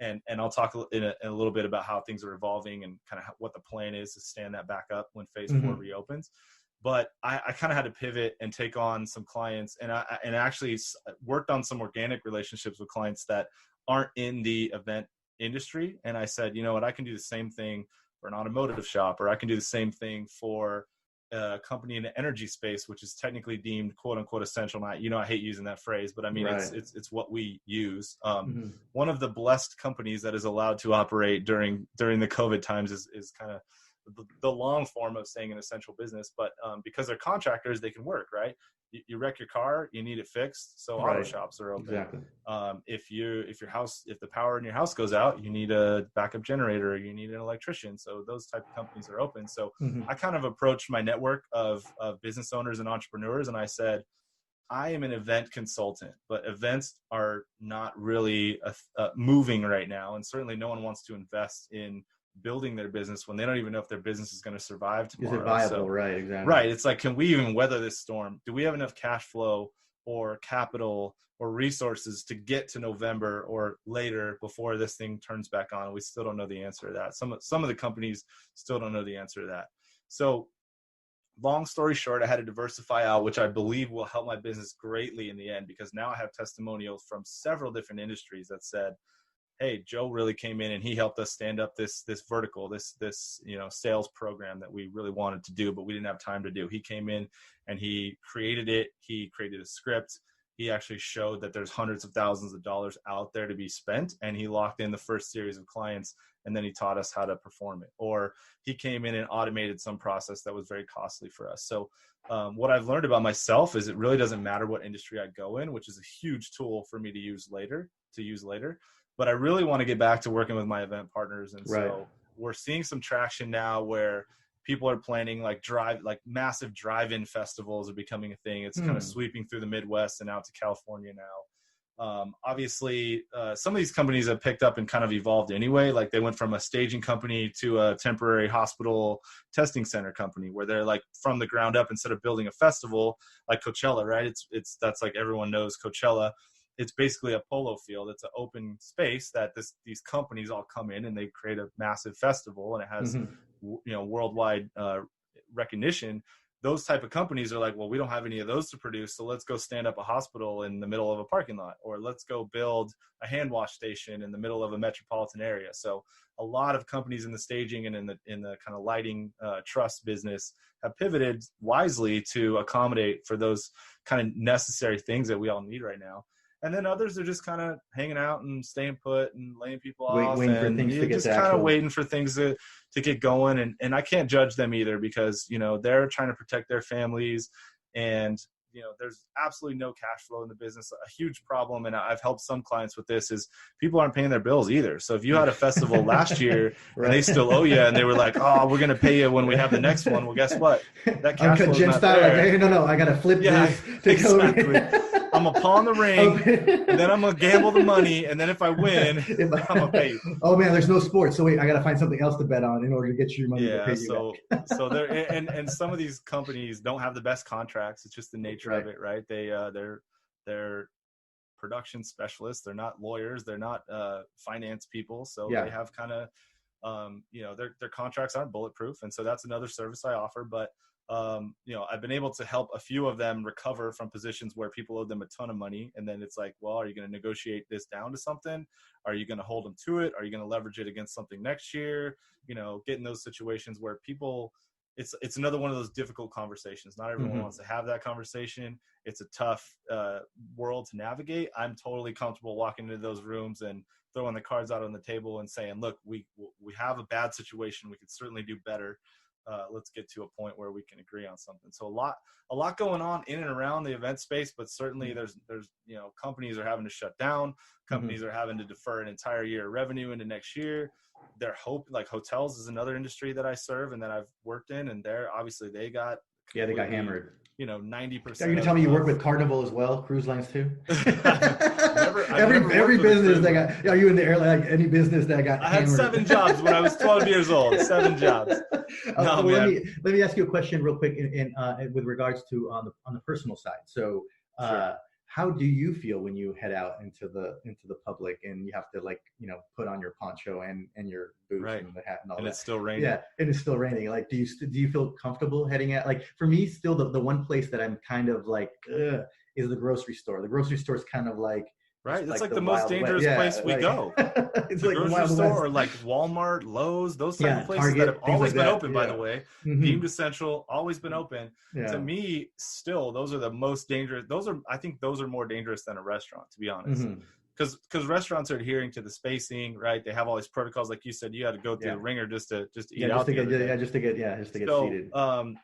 And I'll talk in a little bit about how things are evolving and kind of what the plan is to stand that back up when phase 4 reopens. But I kind of had to pivot and take on some clients, and I actually worked on some organic relationships with clients that aren't in the event industry. And I said, you know what, I can do the same thing for an automotive shop, or I can do the same thing for a company in the energy space, which is technically deemed quote unquote essential. Not, I hate using that phrase, but I mean, right. it's what we use. One of the blessed companies that is allowed to operate during the COVID times is kind of the long form of saying an essential business, but because they're contractors, they can work, right? You wreck your car, you need it fixed, so auto shops are open. Exactly. If the power in your house goes out, you need a backup generator, or you need an electrician, so those type of companies are open. So I kind of approached my network of business owners and entrepreneurs, and I said, I am an event consultant, but events are not really moving right now, and certainly no one wants to invest in building their business when they don't even know if their business is going to survive tomorrow. Is it viable? Right, exactly. Right. It's like, can we even weather this storm? Do we have enough cash flow or capital or resources to get to November or later before this thing turns back on? We still don't know the answer to that. Some of the companies still don't know the answer to that. So long story short, I had to diversify out, which I believe will help my business greatly in the end, because now I have testimonials from several different industries that said, hey, Joe really came in and he helped us stand up this vertical, this sales program that we really wanted to do, but we didn't have time to do. He came in and he created it. He created a script. He actually showed that there's hundreds of thousands of dollars out there to be spent, and he locked in the first series of clients, and then he taught us how to perform it. Or he came in and automated some process that was very costly for us. So what I've learned about myself is it really doesn't matter what industry I go in, which is a huge tool for me to use later. But I really want to get back to working with my event partners. And so we're seeing some traction now where people are planning massive drive-in festivals are becoming a thing. It's kind of sweeping through the Midwest and out to California now. Obviously, some of these companies have picked up and kind of evolved anyway. Like they went from a staging company to a temporary hospital testing center company where they're like from the ground up, instead of building a festival like Coachella, right? That's like everyone knows Coachella. It's basically a polo field. It's an open space that these companies all come in and they create a massive festival, and it has, worldwide recognition. Those type of companies are like, well, we don't have any of those to produce, so let's go stand up a hospital in the middle of a parking lot, or let's go build a hand wash station in the middle of a metropolitan area. So a lot of companies in the staging and in the kind of lighting trust business have pivoted wisely to accommodate for those kind of necessary things that we all need right now. And then others are just kind of hanging out and staying put and laying people off, waiting and for things to get just kind of waiting for things to get going. And I can't judge them either, because, they're trying to protect their families, and, there's absolutely no cash flow in the business. A huge problem, and I've helped some clients with this, is people aren't paying their bills either. So if you had a festival last year right. and they still owe you, and they were like, oh, we're going to pay you when we have the next one. Well, guess what? That cash Uncut Gems style, like, hey, no, I got to flip this. Exactly. I'm going to pawn the ring, and then I'm going to gamble the money, and then if I win, I'm going to pay you. Oh, man, there's no sports. So wait, I got to find something else to bet on in order to get you your money to pay you back. So they're, and some of these companies don't have the best contracts. It's just the nature of it, right? They're production specialists. They're not lawyers. They're not finance people. So they have kind of, their contracts aren't bulletproof. And so that's another service I offer. But I've been able to help a few of them recover from positions where people owed them a ton of money. And then it's like, well, are you going to negotiate this down to something? Are you going to hold them to it? Are you going to leverage it against something next year? Get in those situations where people, it's another one of those difficult conversations. Not everyone wants to have that conversation. It's a tough world to navigate. I'm totally comfortable walking into those rooms and throwing the cards out on the table and saying, look, we have a bad situation. We could certainly do better. Let's get to a point where we can agree on something. So a lot going on in and around the event space, but certainly there's companies are having to shut down. Companies are having to defer an entire year of revenue into next year. Like hotels is another industry that I serve and that I've worked in, and they got hammered. 90%. Are you gonna tell me you work with Carnival as well, cruise lines too? every business that got. Are you in the airline? Like any business that got? I had 7 jobs when I was 12 years old. 7 jobs. Let me ask you a question real quick in with regards to on the personal side. So, sure. How do you feel when you head out into the public and you have to put on your poncho and your boots and the hat and all that? And it's still raining. Yeah, and it's still raining. Like, do you feel comfortable heading out? Like for me, still the one place that I'm kind of like is the grocery store. The grocery store is kind of like. Right, it's like the most dangerous place we go. It's the like grocery store or like Walmart, Lowe's, those type of places Target, that have always been open, by the way. Deemed essential, always been open. Yeah. To me, still, those are the most dangerous. I think those are more dangerous than a restaurant, to be honest. Because restaurants are adhering to the spacing, right? They have all these protocols, like you said. You got to go through the ringer just to eat out. Just to get seated.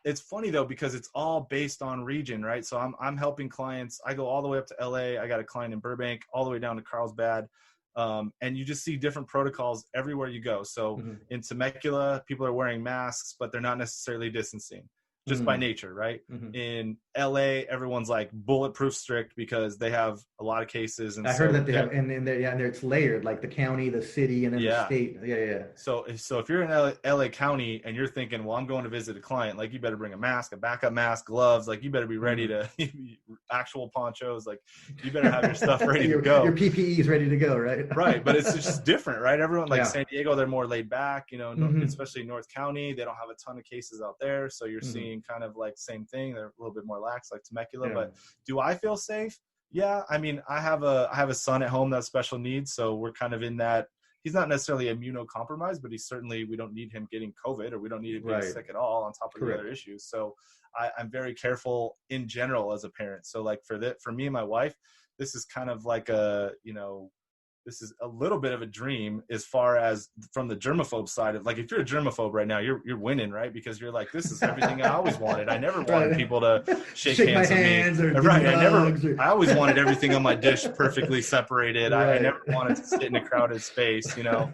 It's funny though, because it's all based on region, right? So I'm helping clients. I go all the way up to LA. I got a client in Burbank, all the way down to Carlsbad, and you just see different protocols everywhere you go. So in Temecula, people are wearing masks, but they're not necessarily distancing. Just by nature, right? In LA, everyone's like bulletproof strict because they have a lot of cases. And I heard that they have, and it's layered, like the county, the city, and then the state. Yeah. So if you're in LA County and you're thinking, well, I'm going to visit a client, like you better bring a mask, a backup mask, gloves, like you better be ready to actual ponchos, like you better have your stuff ready to go. Your PPE is ready to go, right? Right, but it's just different, right? Everyone like San Diego, they're more laid back, especially North County, they don't have a ton of cases out there, so you're seeing kind of like same thing. They're a little bit more lax, like Temecula. But do I feel safe? Yeah, I mean, I have a son at home that's special needs, so we're kind of in that. He's not necessarily immunocompromised, but we don't need him getting COVID, or we don't need him being sick at all on top of the other issues. So I'm very careful in general as a parent. So like for me and my wife, this is kind of like a this is a little bit of a dream as far as from the germaphobe side of, like, if you're a germaphobe right now, you're winning, right? Because you're like, this is everything I always wanted. I never wanted people to shake hands with me. Right. I always wanted everything on my dish perfectly separated. Right. I never wanted to sit in a crowded space, you know?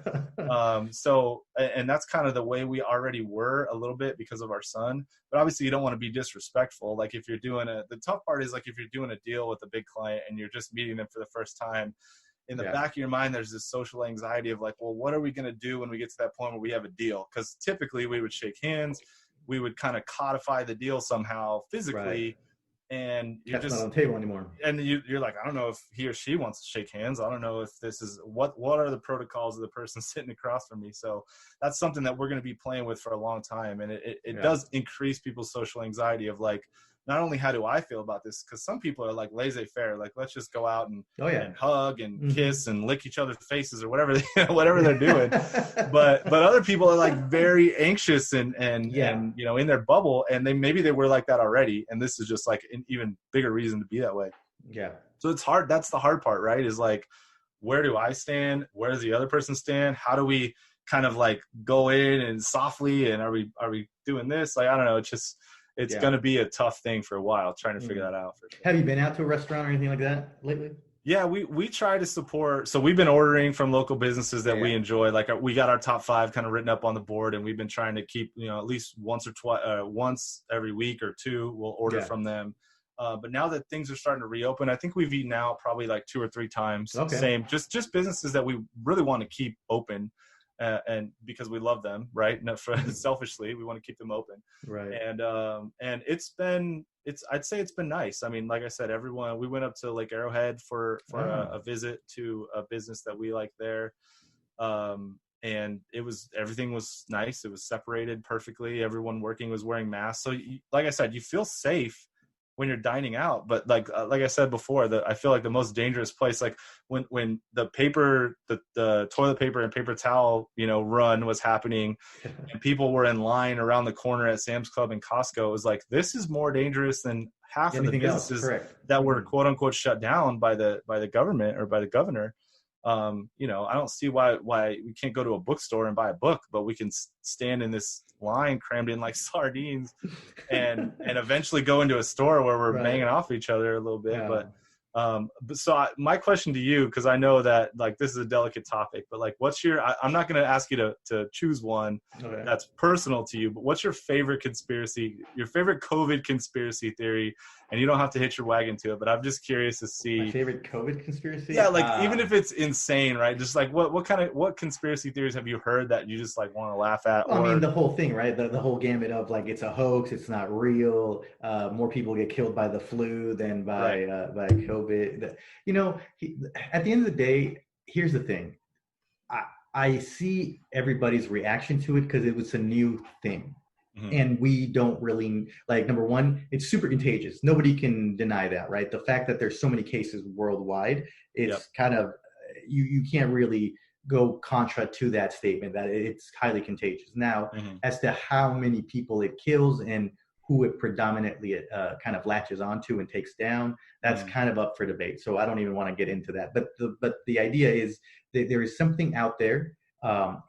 So, and that's kind of the way we already were a little bit because of our son, but obviously you don't want to be disrespectful. Like if you're doing the tough part is like, if you're doing a deal with a big client and you're just meeting them for the first time, in the back of your mind, there's this social anxiety of like, well, what are we going to do when we get to that point where we have a deal? Because typically we would shake hands, we would kind of codify the deal somehow physically, and you're That's just not on the table anymore. And you're like, I don't know if he or she wants to shake hands. I don't know if this is what are the protocols of the person sitting across from me. So that's something that we're going to be playing with for a long time, and it does increase people's social anxiety of like, not only how do I feel about this, because some people are like laissez-faire, like let's just go out and hug and kiss and lick each other's faces or whatever they're doing. but other people are like very anxious and you know, in their bubble, and maybe they were like that already, and this is just like an even bigger reason to be that way. Yeah. So it's hard. That's the hard part, right? Is like, where do I stand? Where does the other person stand? How do we kind of like go in and softly, and are we doing this? Like, I don't know. It's going to be a tough thing for a while, trying to figure that out. For sure. Have you been out to a restaurant or anything like that lately? Yeah, we try to support. So we've been ordering from local businesses that we enjoy. Like we got our top 5 kind of written up on the board, and we've been trying to keep, you know, at least once every week or 2, we'll order from them. But now that things are starting to reopen, I think we've eaten out probably like 2 or 3 times. Same, just businesses that we really want to keep open. And because we love them, right? Not selfishly, we want to keep them open, right? And I'd say it's been nice. I mean, like I said, we went up to Lake Arrowhead for a visit to a business that we like there, and everything was nice. It was separated perfectly. Everyone working was wearing masks, so like I said, you feel safe when you're dining out. But like I said before, I feel like the most dangerous place, like when the toilet paper and paper towel, you know, run was happening and people were in line around the corner at Sam's Club and Costco, it was like, this is more dangerous than half of the businesses that were quote unquote shut down by the government or by the governor. You know, I don't see why we can't go to a bookstore and buy a book, but we can stand in this line crammed in like sardines and eventually go into a store where we're banging off each other a little bit. But my question to you, because I know that like this is a delicate topic, but like I'm not going to ask you to choose one that's personal to you, but what's your favorite COVID conspiracy theory? And you don't have to hitch your wagon to it, but I'm just curious to see. My favorite COVID conspiracy? Yeah, like even if it's insane, right? Just like what conspiracy theories have you heard that you just like want to laugh at? Well, I mean, the whole thing, right? The whole gamut of like, it's a hoax, it's not real. More people get killed by the flu than by COVID. You know, at the end of the day, here's the thing. I see everybody's reaction to it because it was a new thing. Mm-hmm. And we don't really, like, number one, it's super contagious. Nobody can deny that, right? The fact that there's so many cases worldwide, it's kind of, you can't really go contra to that statement that it's highly contagious. Now, as to how many people it kills and who it predominantly kind of latches onto and takes down, that's kind of up for debate. So I don't even want to get into that. But the idea is that there is something out there.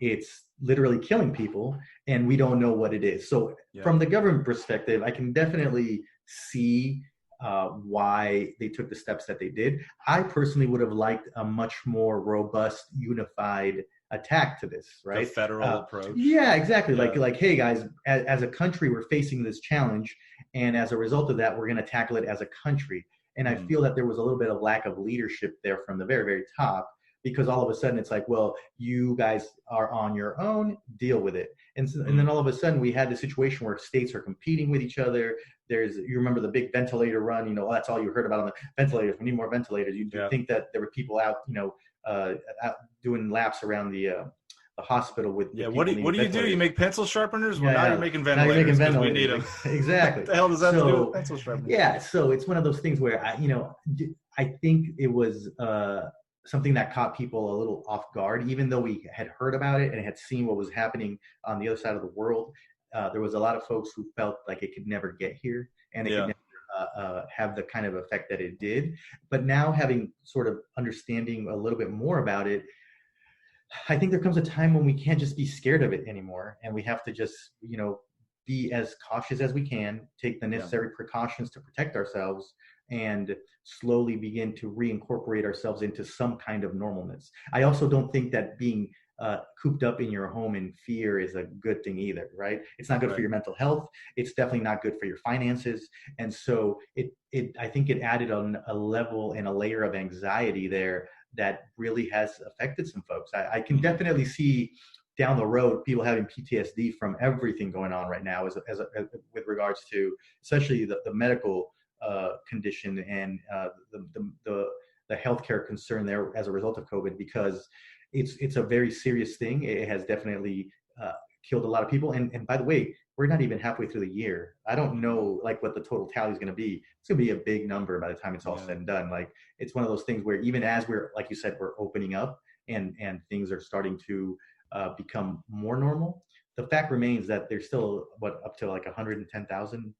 It's literally killing people, and we don't know what it is. So from the government perspective, I can definitely see why they took the steps that they did. I personally would have liked a much more robust, unified attack to this, right? The federal approach. Yeah, exactly. Yeah. Like, hey guys, as a country, we're facing this challenge, and as a result of that, we're going to tackle it as a country. And I feel that there was a little bit of lack of leadership there from the very, very top. Because all of a sudden it's like, well, you guys are on your own, deal with it. And then all of a sudden we had the situation where states are competing with each other. You remember the big ventilator run, you know, that's all you heard about on the ventilators. We need more ventilators. You think that there were people out, you know, out doing laps around the hospital with what do you do? You make pencil sharpeners? Well, now you're making ventilators. Now you're making ventilators. We need them. Exactly. What the hell does that have to do with pencil sharpeners? Yeah, so it's one of those things where I think it was something that caught people a little off guard, even though we had heard about it and had seen what was happening on the other side of the world. There was a lot of folks who felt like it could never get here, and it could never have the kind of effect that it did. But now having sort of understanding a little bit more about it, I think there comes a time when we can't just be scared of it anymore, and we have to just, be as cautious as we can, take the necessary precautions to protect ourselves, and slowly begin to reincorporate ourselves into some kind of normalness. I also don't think that being cooped up in your home in fear is a good thing either, right? It's not good for your mental health. It's definitely not good for your finances. And so I think it added on a level and a layer of anxiety there that really has affected some folks. I can definitely see down the road people having PTSD from everything going on right now, as with regards to especially the medical condition and the healthcare concern there as a result of COVID, because it's a very serious thing. It has definitely killed a lot of people. And by the way, we're not even halfway through the year. I don't know like what the total tally is going to be. It's going to be a big number by the time it's all said and done. Like, it's one of those things where even as we're, like you said, we're opening up and things are starting to become more normal, the fact remains that there's still up to like 110,000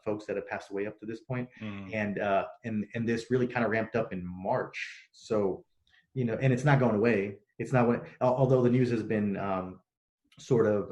folks that have passed away up to this point. And this really kind of ramped up in March. So, and it's not going away. It's not although the news has been sort of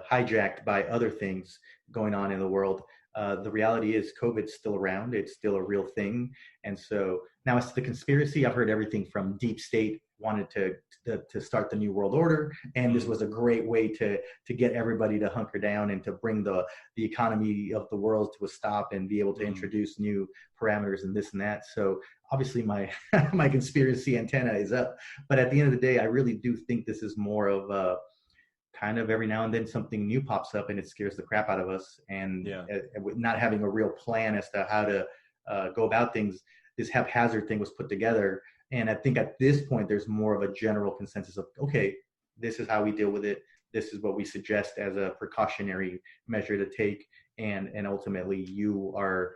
hijacked by other things going on in the world. The reality is COVID's still around. It's still a real thing. And so now as to the conspiracy, I've heard everything from deep state wanted to start the new world order. And this was a great way to get everybody to hunker down and to bring the economy of the world to a stop and be able to introduce new parameters and this and that. So obviously my my conspiracy antenna is up. But at the end of the day, I really do think this is more of a kind of every now and then something new pops up and it scares the crap out of us. And not having a real plan as to how to go about things, this haphazard thing was put together. And I think at this point, there's more of a general consensus of, okay, this is how we deal with it. This is what we suggest as a precautionary measure to take. And ultimately you are,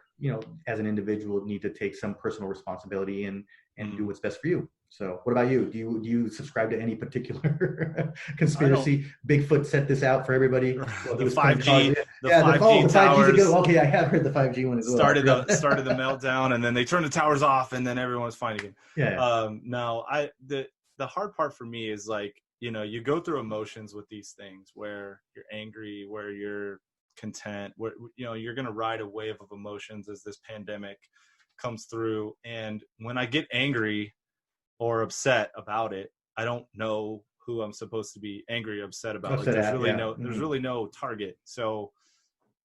as an individual, need to take some personal responsibility and do what's best for you. So what about you? Do you subscribe to any particular conspiracy? Bigfoot set this out for everybody. Well, the 5G, the 5G towers. The 5G's a good. Okay, I have heard the 5G one as well. Started the meltdown, and then they turned the towers off, and then everyone was fine again. Now, the hard part for me is like, you go through emotions with these things where you're angry, where you're content, where you're gonna ride a wave of emotions as this pandemic comes through. And when I get angry or upset about it, I don't know who I'm supposed to be angry or upset about. There's really no target. So,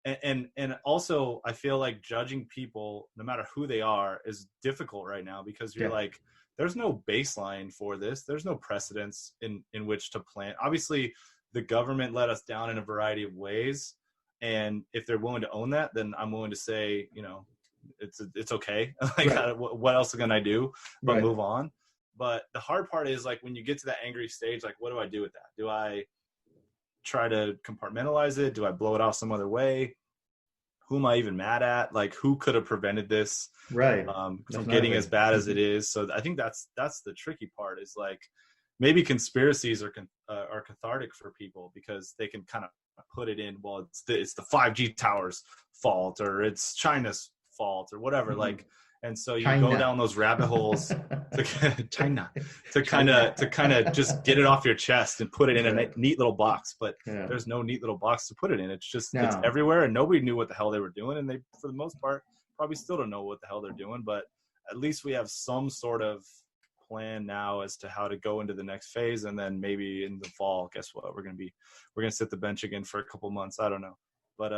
and also I feel like judging people, no matter who they are, is difficult right now, because you're like, there's no baseline for this. There's no precedence in which to plan. Obviously the government let us down in a variety of ways. And if they're willing to own that, then I'm willing to say, it's okay. Like, what else can I do but move on? But the hard part is like, when you get to that angry stage, like, what do I do with that? Do I try to compartmentalize it? Do I blow it off some other way? Who am I even mad at? Like, who could have prevented this from getting as bad as it is? So I think that's the tricky part, is like, maybe conspiracies are cathartic for people, because they can kind of put it in, well, it's the 5G towers fault, or it's China's fault, or whatever. Like, and so you go down those rabbit holes to kind of just get it off your chest and put it in a neat little box. But there's no neat little box to put it in. It's just it's everywhere, and nobody knew what the hell they were doing, and they, for the most part, probably still don't know what the hell they're doing. But at least we have some sort of plan now as to how to go into the next phase. And then maybe in the fall, guess what, we're gonna sit the bench again for a couple months. I don't know. But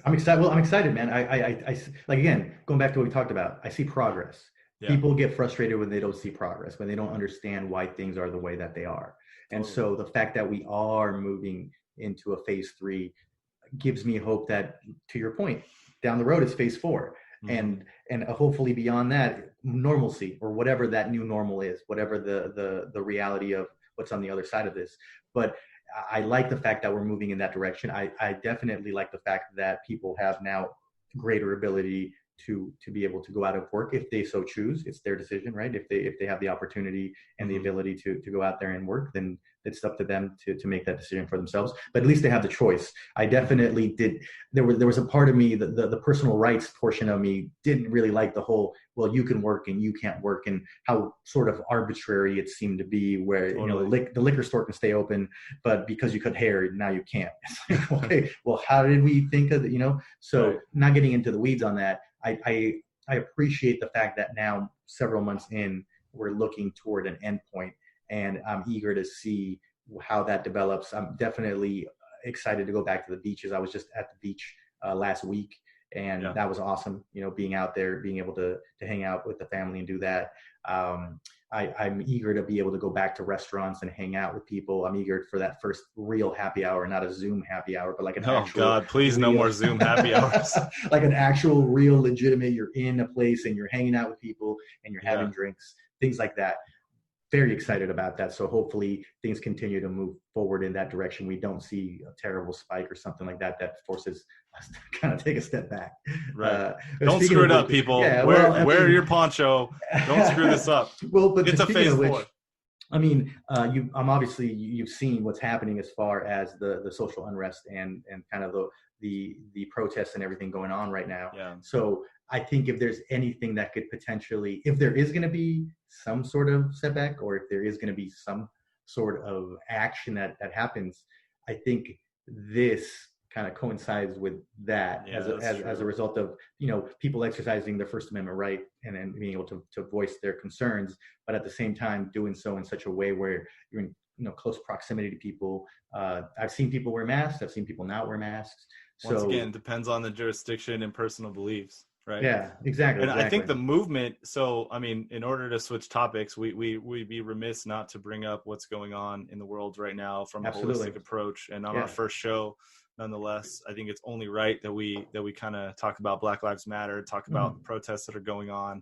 I'm excited. Well, I'm excited, man. I like, again, going back to what we talked about, I see progress. People get frustrated when they don't see progress, when they don't understand why things are the way that they are. And so the fact that we are moving into a phase 3 gives me hope that, to your point, down the road is phase 4. And hopefully beyond that, normalcy, or whatever that new normal is, whatever the reality of what's on the other side of this. But I like the fact that we're moving in that direction. I definitely like the fact that people have now greater ability to be able to go out and work if they so choose. It's their decision, right? If they have the opportunity and the ability to go out there and work, then it's up to them to make that decision for themselves. But at least they have the choice. I definitely did. There was a part of me, the personal rights portion of me, didn't really like the whole, well, you can work and you can't work, and how sort of arbitrary it seemed to be, where the liquor store can stay open, but because you cut hair, now you can't. It's like, okay, well, how did we think of it? So not getting into the weeds on that, I appreciate the fact that now, several months in, we're looking toward an endpoint, and I'm eager to see how that develops. I'm definitely excited to go back to the beaches. I was just at the beach last week, and that was awesome. Being out there, being able to hang out with the family and do that. I'm eager to be able to go back to restaurants and hang out with people. I'm eager for that first real happy hour, not a Zoom happy hour, but like an actual. Oh God, please, no more Zoom happy hours. Like an actual, real, legitimate. You're in a place and you're hanging out with people and you're having drinks, things like that. Very excited about that. So hopefully things continue to move forward in that direction. We don't see a terrible spike or something like that forces us to kind of take a step back. Right. Don't screw it up, people. Yeah, wear your poncho. Don't screw this up. Well, but it's a phase 4. I mean, you've seen what's happening as far as the social unrest and kind of the protests and everything going on right now. Yeah. So I think if there's anything that could potentially, if there is going to be some sort of setback, or if there is going to be some sort of action that happens, I think this kind of coincides with that as a result of, people exercising their First Amendment right and then being able to voice their concerns, but at the same time doing so in such a way where you're in close proximity to people. I've seen people wear masks. I've seen people not wear masks. Once again, depends on the jurisdiction and personal beliefs. Right. Yeah, exactly. And I think the movement. So, I mean, in order to switch topics, we'd be remiss not to bring up what's going on in the world right now from a holistic approach. And on our first show, nonetheless, I think it's only right that we kind of talk about Black Lives Matter, talk about the protests that are going on.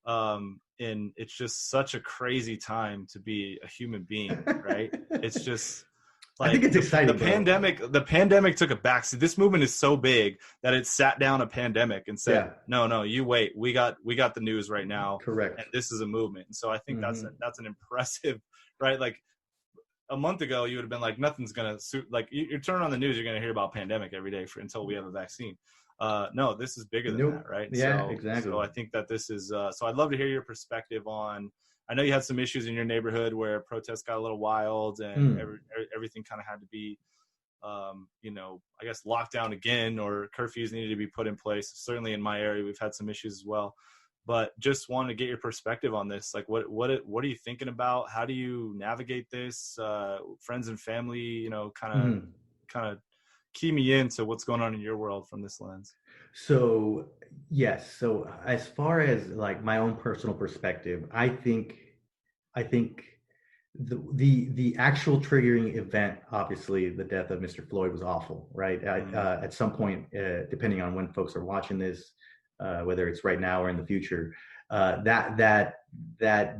And it's just such a crazy time to be a human being, right? It's just. I think it's exciting. The pandemic took a backseat. This movement is so big that it sat down a pandemic and said, "No, you wait. We got the news right now. Correct. And this is a movement." And so I think that's an impressive, right? Like a month ago, you would have been like, "Nothing's gonna suit." Like you turn on the news, you're gonna hear about pandemic every day until we have a vaccine. No, this is bigger than that, right? Yeah, exactly. So I think that this is. So I'd love to hear your perspective on. I know you had some issues in your neighborhood where protests got a little wild and everything kind of had to be, I guess locked down again, or curfews needed to be put in place. Certainly in my area, we've had some issues as well. But just wanted to get your perspective on this. Like, what are you thinking about? How do you navigate this? Friends and family, kind of key me into what's going on in your world from this lens. So yes. So as far as like my own personal perspective, I think the actual triggering event, obviously the death of Mr. Floyd, was awful, right? At some point, depending on when folks are watching this, whether it's right now or in the future, that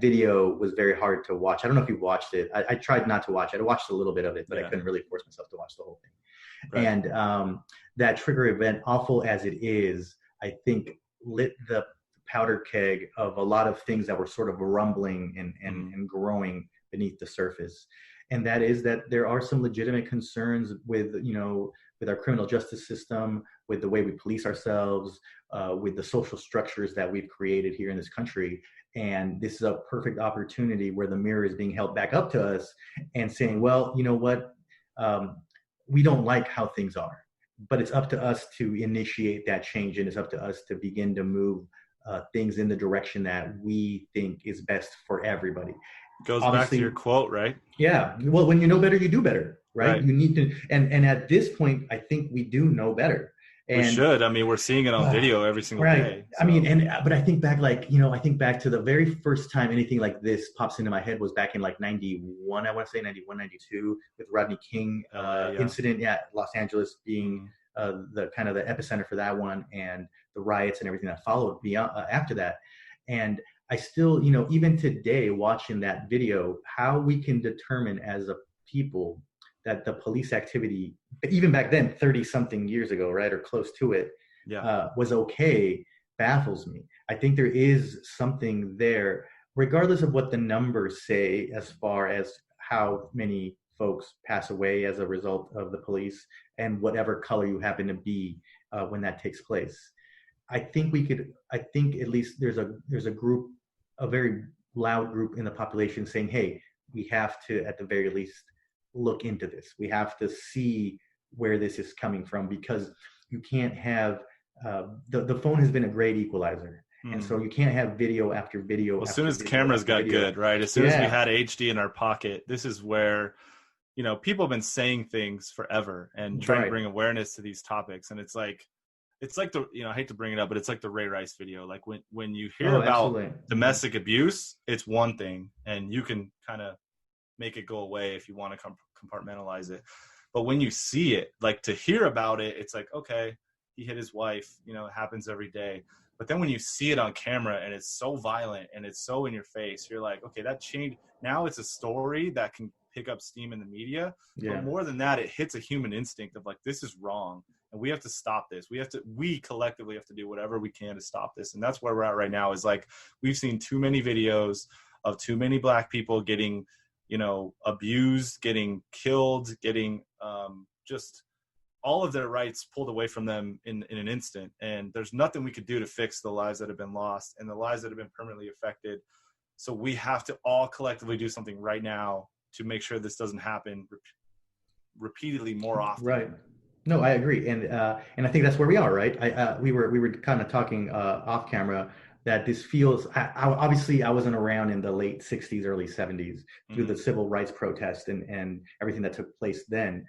video was very hard to watch. I don't know if you watched it. I tried not to watch it. I watched a little bit of it, but I couldn't really force myself to watch the whole thing. Right. And that trigger event, awful as it is, I think lit the powder keg of a lot of things that were sort of rumbling and growing beneath the surface. And that is that there are some legitimate concerns with our criminal justice system, with the way we police ourselves, with the social structures that we've created here in this country. And this is a perfect opportunity where the mirror is being held back up to us and saying, well, you know what? We don't like how things are, but it's up to us to initiate that change, and it's up to us to begin to move things in the direction that we think is best for everybody. Goes back to your quote, right? Yeah. Well, when you know better, you do better, right? You need to, and at this point, I think we do know better. And, we should. I mean, we're seeing it on video every single day. So. I mean, but I think back, I think back to the very first time anything like this pops into my head was back in like 91, I want to say 91, 92, with Rodney King incident. Yeah. Los Angeles being the kind of the epicenter for that one, and the riots and everything that followed beyond after that. And I still, even today, watching that video, how we can determine as a people that the police activity, even back then, 30 something years ago, right, or close to it, was okay. baffles me. I think there is something there, regardless of what the numbers say as far as how many folks pass away as a result of the police and whatever color you happen to be when that takes place. I think we could. I think at least there's a group, a very loud group in the population saying, "Hey, we have to at the very least look into this. We have to see where this is coming from because you can't have the phone has been a great equalizer, and so you can't have video after video. Well, after as soon as the video cameras after got video. good, right? As soon as we had HD in our pocket, this is where, people have been saying things forever and trying to bring awareness to these topics. And it's like the, I hate to bring it up, but it's like the Ray Rice video. Like when you hear about domestic abuse, it's one thing and you can kind of make it go away if you want to compartmentalize it. But when you see it, like to hear about it, it's like, okay, he hit his wife, it happens every day. But then when you see it on camera and it's so violent and it's so in your face, you're like, okay, that changed. Now it's a story that can pick up steam in the media. Yeah. But more than that, it hits a human instinct of like, this is wrong. And we have to stop this. We collectively have to do whatever we can to stop this. And that's where we're at right now is like, we've seen too many videos of too many Black people getting, abused, getting killed, getting just all of their rights pulled away from them in an instant. And there's nothing we could do to fix the lives that have been lost and the lives that have been permanently affected. So we have to all collectively do something right now to make sure this doesn't happen repeatedly more often. Right. No, I agree. And I think that's where we are, right? We were kind of talking off camera that this feels, obviously I wasn't around in the late 60s, early 70s through the civil rights protest and everything that took place then.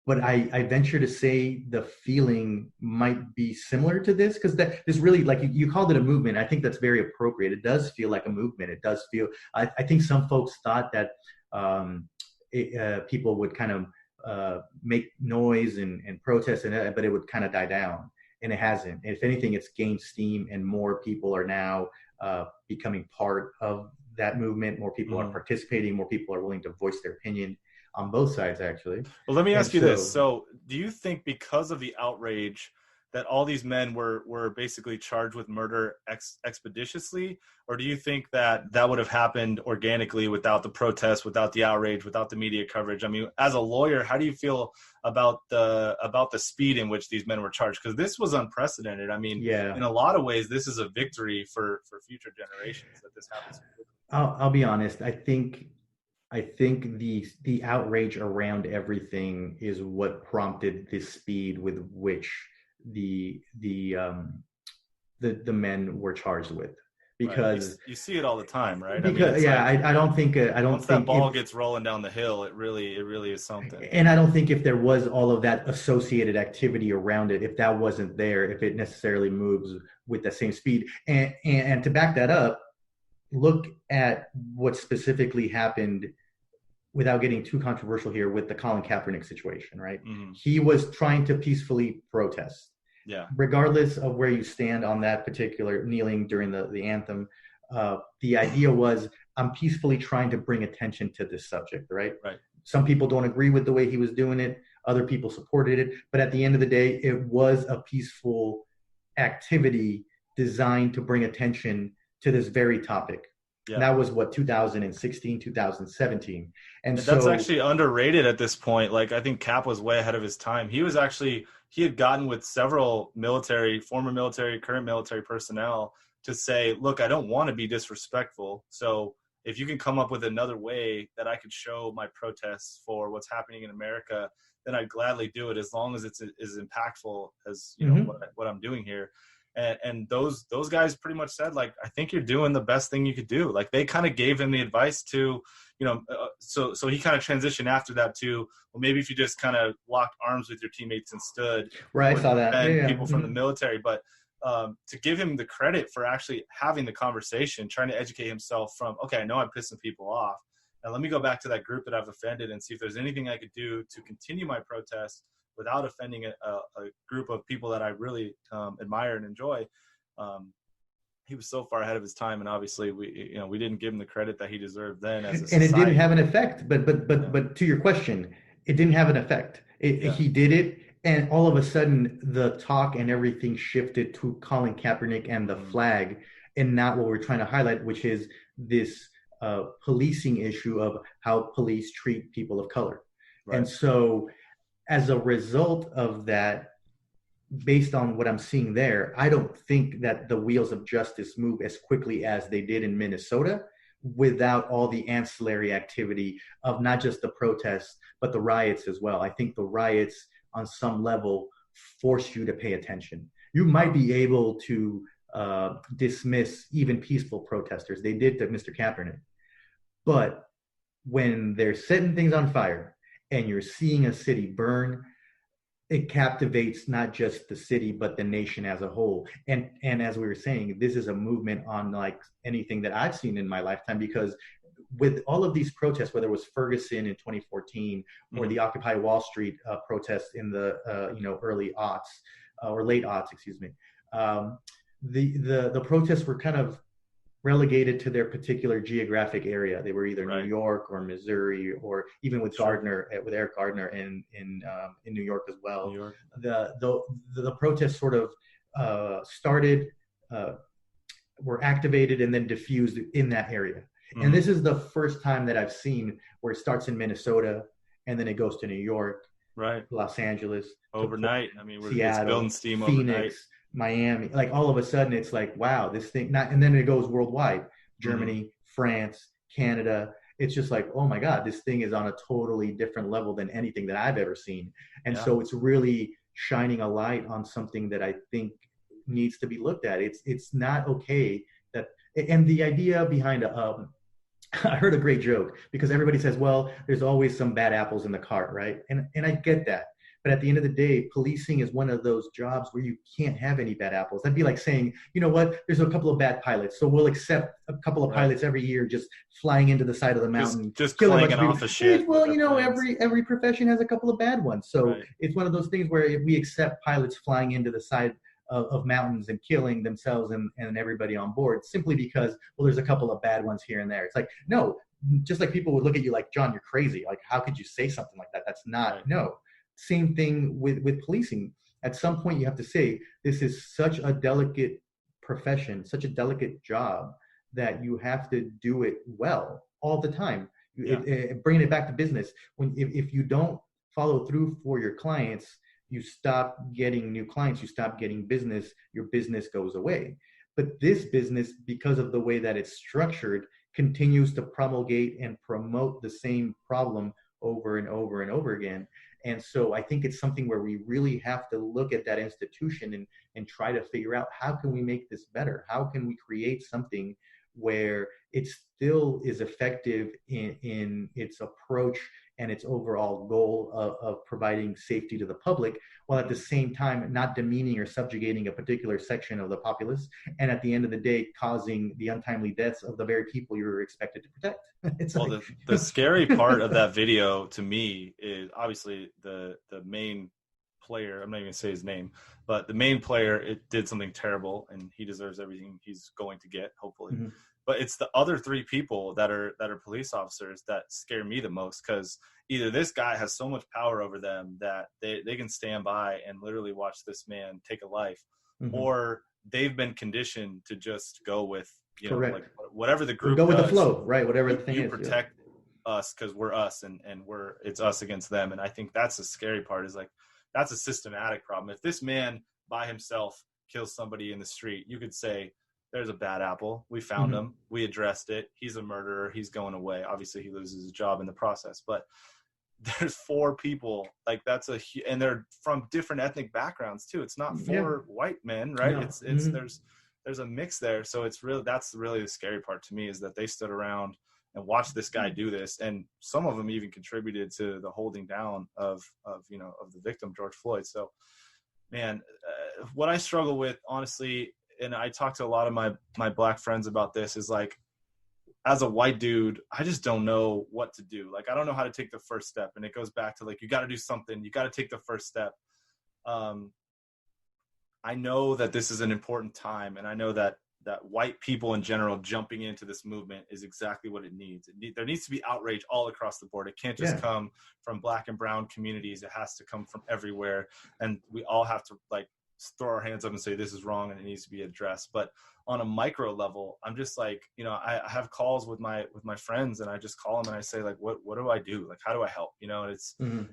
But I venture to say the feeling might be similar to this because this really, like you called it a movement. I think that's very appropriate. It does feel like a movement. It does feel, I think some folks thought that people would kind of make noise and protest, but it would kind of die down. And it hasn't. If anything, it's gained steam and more people are now becoming part of that movement. More people are participating. More people are willing to voice their opinion on both sides, actually. Well, let me ask you this. So do you think because of the outrage that all these men were basically charged with murder expeditiously? Or do you think that would have happened organically without the protests, without the outrage, without the media coverage? I mean, as a lawyer, how do you feel about the speed in which these men were charged? Because this was unprecedented. I mean, in a lot of ways, this is a victory for future generations that this happens. I'll be honest. I think the outrage around everything is what prompted the speed with which the men were charged with, because you see it all the time, right? Because I don't think once that ball gets rolling down the hill, it really is something. And I don't think if there was all of that associated activity around it, if that wasn't there, if it necessarily moves with the same speed. And to back that up, look at what specifically happened, without getting too controversial here, with the Colin Kaepernick situation, right? Mm-hmm. He was trying to peacefully protest. Yeah. Regardless of where you stand on that particular kneeling during the anthem, the idea was, I'm peacefully trying to bring attention to this subject, right? Right. Some people don't agree with the way he was doing it. Other people supported it. But at the end of the day, it was a peaceful activity designed to bring attention to this very topic. Yeah. And that was 2016, 2017. And so that's actually underrated at this point. Like, I think Cap was way ahead of his time. He had gotten with several former military, current military personnel to say, look, I don't want to be disrespectful. So if you can come up with another way that I could show my protests for what's happening in America, then I'd gladly do it, as long as it's as impactful as, what I'm doing here. And those guys pretty much said, like, I think you're doing the best thing you could do. Like, they kind of gave him the advice to, so he kind of transitioned after that to, well, maybe if you just kind of locked arms with your teammates and stood. Right, I saw that. People from the military. But to give him the credit for actually having the conversation, trying to educate himself from, okay, I know I'm pissing people off. Now let me go back to that group that I've offended and see if there's anything I could do to continue my protest without offending a group of people that I really admire and enjoy. He was so far ahead of his time, and obviously we didn't give him the credit that he deserved then as a society. And it didn't have an effect. But to your question, it didn't have an effect. He did it, And all of a sudden, the talk and everything shifted to Colin Kaepernick and the Mm. flag, and not what we're trying to highlight, which is this policing issue of how police treat people of color. And Right. so, as a result of that, based on what I'm seeing there, I don't think that the wheels of justice move as quickly as they did in Minnesota without all the ancillary activity of not just the protests, but the riots as well. I think the riots on some level force you to pay attention. You might be able to dismiss even peaceful protesters. They did to Mr. Kaepernick. But when they're setting things on fire and you're seeing a city burn, it captivates not just the city but the nation as a whole. And as we were saying, this is a movement unlike anything that I've seen in my lifetime, because with all of these protests, whether it was Ferguson in 2014 or the Occupy Wall Street protests in the early aughts or late aughts, excuse me, the protests were kind of relegated to their particular geographic area. They were either New Right. York or Missouri, or even with Sure. Gardner, with Eric Gardner in New York as New well. York. The protests sort of started, uh, were activated, and then diffused in that area. Mm. And this is the first time that I've seen where it starts in Minnesota and then it goes to New York, Right. Los Angeles, Overnight. I mean, it's Seattle, building steam Phoenix, overnight. Miami. Like all of a sudden, it's like, wow, this thing. Not, and then it goes worldwide: Germany, France, Canada. It's just like, oh my God, this thing is on a totally different level than anything that I've ever seen. And Yeah. so it's really shining a light on something that I think needs to be looked at. It's not okay that, and the idea behind I heard a great joke, because everybody says, well, there's always some bad apples in the cart, right? And I get that. But at the end of the day, policing is one of those jobs where you can't have any bad apples. That'd be like saying, you know what, there's a couple of bad pilots, so we'll accept a couple of Right. pilots every year just flying into the side of the mountain, Just killing a bunch clanging of off people. of shit. Well, with their planes. every profession has a couple of bad ones. So Right. it's one of those things where if we accept pilots flying into the side of mountains and killing themselves and everybody on board simply because, well, there's a couple of bad ones here and there. It's like, no, just like people would look at you like, John, you're crazy. Like, how could you say something like that? That's not, Right. no. Same thing with policing. At some point, you have to say, this is such a delicate profession, such a delicate job, that you have to do it well all the time. Yeah. Bringing it back to business, if you don't follow through for your clients, you stop getting new clients, you stop getting business, your business goes away. But this business, because of the way that it's structured, continues to promulgate and promote the same problem over and over and over again. And so I think it's something where we really have to look at that institution and try to figure out, how can we make this better? How can we create something where it still is effective in its approach and its overall goal of providing safety to the public, while at the same time not demeaning or subjugating a particular section of the populace, and at the end of the day causing the untimely deaths of the very people you're expected to protect. It's well, like... the scary part of that video to me is obviously the main player. I'm not even gonna say his name, but the main player, it did something terrible, and he deserves everything he's going to get, hopefully. Mm-hmm. But it's the other three people that are police officers that scare me the most, because either this guy has so much power over them that they can stand by and literally watch this man take a life, mm-hmm. or they've been conditioned to just go with, you know, like whatever the group go with does, the flow, right? Whatever the thing you is, protect us because we're us, and it's us against them. And I think that's the scary part, is like, that's a systematic problem. If this man by himself kills somebody in the street, you could say, there's a bad apple. We found him. We addressed it. He's a murderer. He's going away. Obviously, he loses his job in the process. But there's four people. Like, and they're from different ethnic backgrounds too. It's not four white men, right? No. It's there's a mix there. So that's really the scary part to me, is that they stood around and watched this guy do this, and some of them even contributed to the holding down of the victim, George Floyd. So, man, what I struggle with, honestly, and I talk to a lot of my black friends about this, is like, as a white dude, I just don't know what to do. Like, I don't know how to take the first step. And it goes back to, like, you got to do something. You got to take the first step. I know that this is an important time, and I know that that white people in general jumping into this movement is exactly what it needs. There needs to be outrage all across the board. It can't just come from Black and brown communities. It has to come from everywhere. And we all have to like throw our hands up and say, this is wrong and it needs to be addressed. But on a micro level, I'm just like, you know, I have calls with my friends, and I just call them and I say, like, what do I do? Like, how do I help? You know, and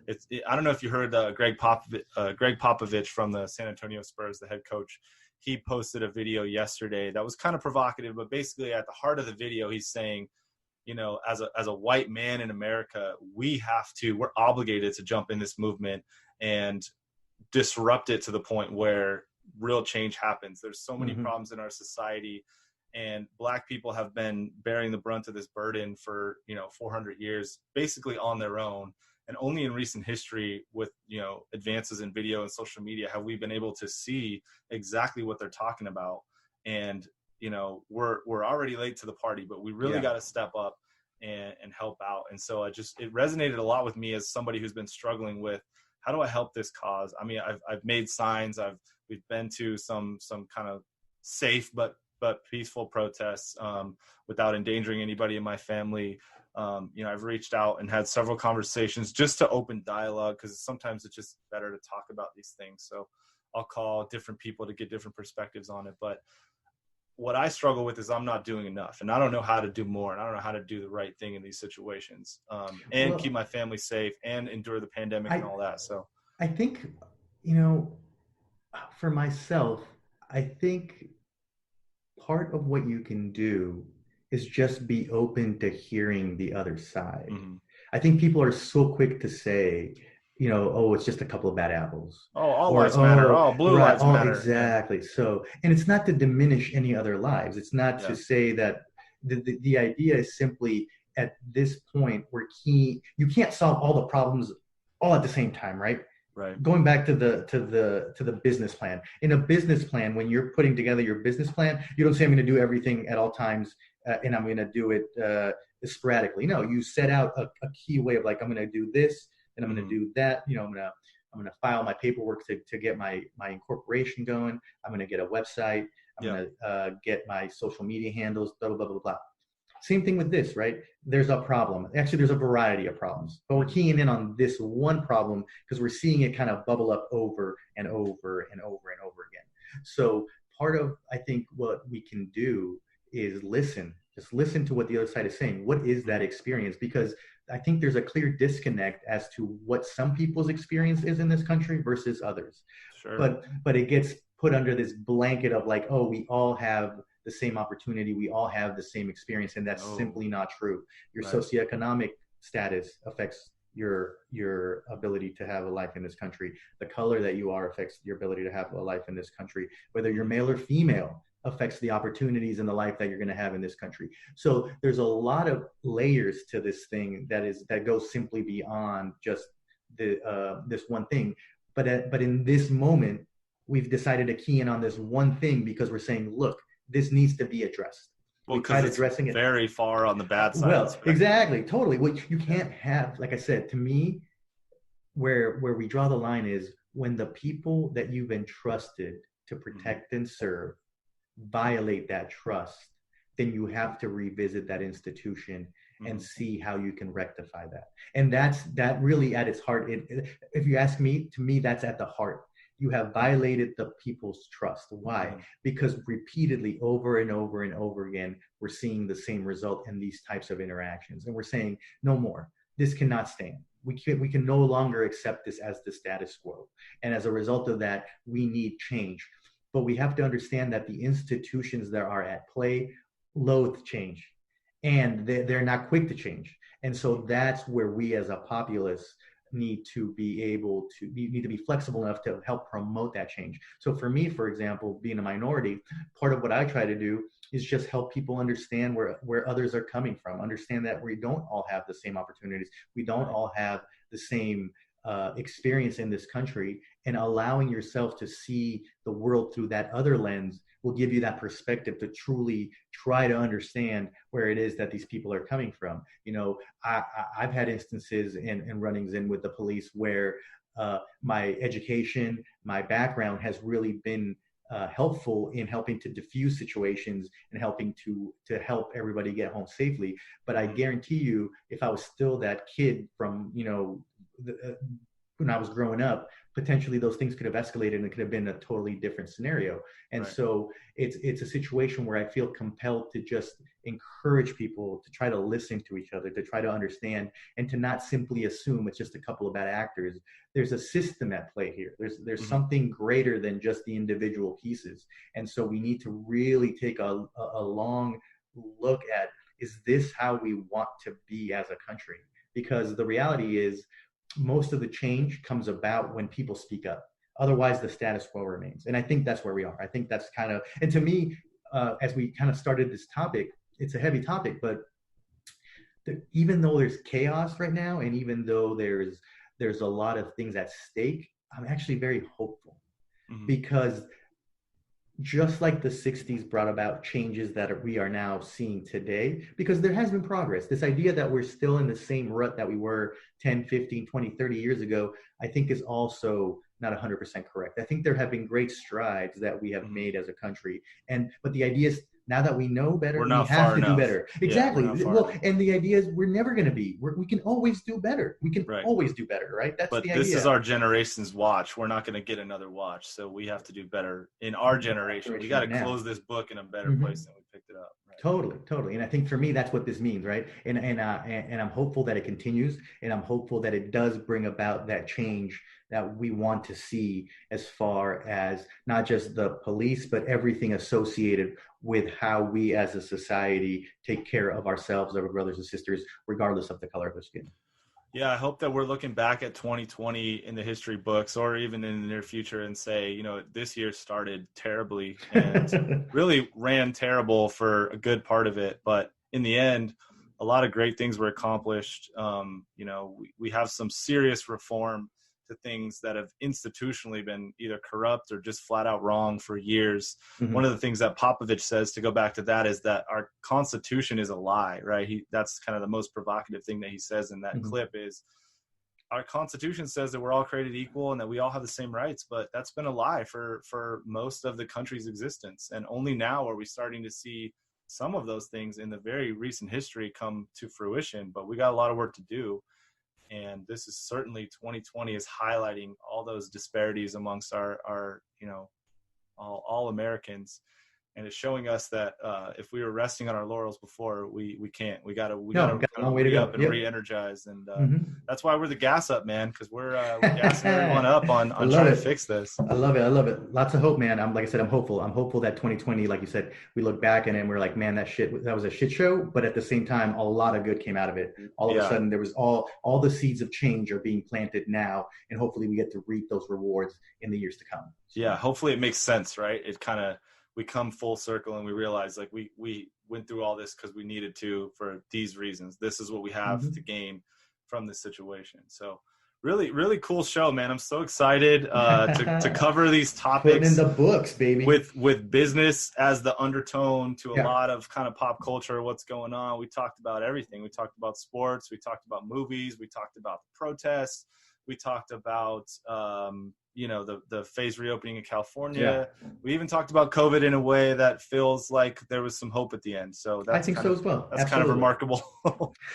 I don't know if you heard Greg Popovich from the San Antonio Spurs, the head coach. He posted a video yesterday that was kind of provocative, but basically at the heart of the video, he's saying, you know, as a white man in America, we're obligated to jump in this movement and disrupt it to the point where real change happens. There's so many problems in our society, and Black people have been bearing the brunt of this burden for, you know, 400 years, basically on their own. And only in recent history, with, you know, advances in video and social media, have we been able to see exactly what they're talking about. And, you know, we're already late to the party, but we really got to step up and help out. And so it resonated a lot with me as somebody who's been struggling with, how do I help this cause? I mean, I've made signs. We've been to some kind of safe but peaceful protests without endangering anybody in my family. You know, I've reached out and had several conversations just to open dialogue, because sometimes it's just better to talk about these things. So I'll call different people to get different perspectives on it. But what I struggle with is I'm not doing enough, and I don't know how to do more, and I don't know how to do the right thing in these situations, and keep my family safe and endure the pandemic and all that. So I think, you know, for myself, I think part of what you can do is just be open to hearing the other side. I think people are so quick to say, you know, oh, it's just a couple of bad apples. Oh, all lives matter. Oh, blue lives matter. Exactly. So, and it's not to diminish any other lives. It's not to say that the idea is simply, at this point, you can't solve all the problems all at the same time, right? Right. Going back to the business plan. In a business plan, when you're putting together your business plan, you don't say, I'm going to do everything at all times, and I'm going to do it sporadically. No, you set out a key way of, like, I'm going to do this, and I'm going to do that. You know, I'm going to file my paperwork to get my incorporation going. I'm going to get a website. I'm going to get my social media handles, blah, blah, blah, blah, blah. Same thing with this, right? There's a problem. Actually, there's a variety of problems, but we're keying in on this one problem because we're seeing it kind of bubble up over and over and over and over again. So part of, I think, what we can do is listen. Just listen to what the other side is saying. What is that experience? Because I think there's a clear disconnect as to what some people's experience is in this country versus others. Sure. But it gets put under this blanket of, like, oh, we all have the same opportunity, we all have the same experience, and that's simply not true. Your socioeconomic status affects your ability to have a life in this country. The color that you are affects your ability to have a life in this country. Whether you're male or female affects the opportunities in the life that you're going to have in this country. So there's a lot of layers to this thing that goes simply beyond just this one thing. But in this moment, we've decided to key in on this one thing because we're saying, look, this needs to be addressed. Well, because it's addressing it very far on the bad side. Well, exactly, totally. What you can't have, like I said, to me, where we draw the line is when the people that you've entrusted to protect and serve violate that trust, then you have to revisit that institution and see how you can rectify that. And that really at its heart. If you ask me, to me, that's at the heart. You have violated the people's trust. Why? Because repeatedly, over and over and over again, we're seeing the same result in these types of interactions. And we're saying, no more. This cannot stand. We can no longer accept this as the status quo. And as a result of that, we need change. But we have to understand that the institutions that are at play loathe change. And they're not quick to change. And so that's where we as a populace need to be flexible enough to help promote that change. So for me, for example, being a minority, part of what I try to do is just help people understand where others are coming from, understand that we don't all have the same opportunities. We don't all have the same experience in this country, and allowing yourself to see the world through that other lens will give you that perspective to truly try to understand where it is that these people are coming from. You know, I've had instances and run-ins in with the police where my education, my background has really been helpful in helping to diffuse situations and helping to help everybody get home safely. But I guarantee you, if I was still that kid from, when I was growing up, potentially those things could have escalated and it could have been a totally different scenario. And right. So it's a situation where I feel compelled to just encourage people to try to listen to each other, to try to understand, and to not simply assume it's just a couple of bad actors. There's a system at play here. There's something greater than just the individual pieces. And so we need to really take a long look at, is this how we want to be as a country? Because the reality is, most of the change comes about when people speak up. Otherwise, the status quo remains. And I think that's where we are. I think that's kind of, and to me, as we kind of started this topic, it's a heavy topic, but even though there's chaos right now, and even though there's a lot of things at stake, I'm actually very hopeful because just like the 60s brought about changes that we are now seeing today, because there has been progress. This idea that we're still in the same rut that we were 10, 15, 20, 30 years ago, I think is also not 100% correct. I think there have been great strides that we have made as a country. But the idea is, now that we know better, we have to do better. Exactly. Well, and the idea is we're never going to be. We can always do better. We can always do better, right? That's the idea. But this is our generation's watch. We're not going to get another watch, so we have to do better in our generation. We got to close this book in a better place than we picked it up. Right? Totally. And I think for me, that's what this means, right? And I'm hopeful that it continues, and I'm hopeful that it does bring about that change that we want to see, as far as not just the police, but everything associated with how we as a society take care of ourselves, our brothers and sisters, regardless of the color of their skin. Yeah, I hope that we're looking back at 2020 in the history books, or even in the near future, and say, this year started terribly and really ran terrible for a good part of it. But in the end, a lot of great things were accomplished. We have some serious reform to things that have institutionally been either corrupt or just flat out wrong for years. One of the things that Popovich says, to go back to that, is that our Constitution is a lie, right? That's kind of the most provocative thing that he says in that clip, is our Constitution says that we're all created equal and that we all have the same rights, but that's been a lie for most of the country's existence. And only now are we starting to see some of those things in the very recent history come to fruition, but we got a lot of work to do. And this is certainly, 2020 is highlighting all those disparities amongst our all Americans. And it's showing us that if we were resting on our laurels before, we can't. We gotta re-up and re-energize, and that's why we're the gas up, man, because we're gassing everyone up on trying to fix this. I love it. Lots of hope, man. Like I said, I'm hopeful. I'm hopeful that 2020, like you said, we look back and we're like, man, that was a shit show. But at the same time, a lot of good came out of it. All of a sudden, there was all the seeds of change are being planted now, and hopefully we get to reap those rewards in the years to come. Yeah, hopefully it makes sense, right? It kind of, we come full circle and we realize, like, we went through all this because we needed to, for these reasons. This is what we have to gain from this situation. So really, really cool show, man. I'm so excited to cover these topics. Putting in the books, baby. With business as the undertone to a lot of kind of pop culture, what's going on. We talked about everything. We talked about sports. We talked about movies. We talked about the protests. We talked about, the phase reopening in California. Yeah. We even talked about COVID in a way that feels like there was some hope at the end. So I think so as well. That's kind of remarkable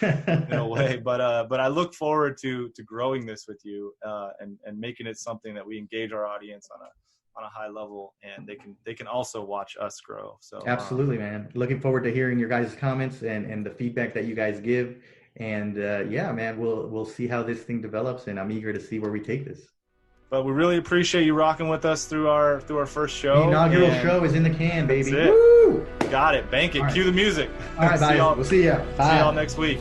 in a way. But I look forward to growing this with you and making it something that we engage our audience on a high level, and they can also watch us grow. So absolutely, man. Looking forward to hearing your guys' comments and the feedback that you guys give. And man, we'll see how this thing develops, and I'm eager to see where we take this. But we really appreciate you rocking with us through our first show. The inaugural show is in the can, baby. That's it. Woo! Got it. Bank it. All right. Cue the music. All right, guys. We'll see ya. Bye. See y'all next week.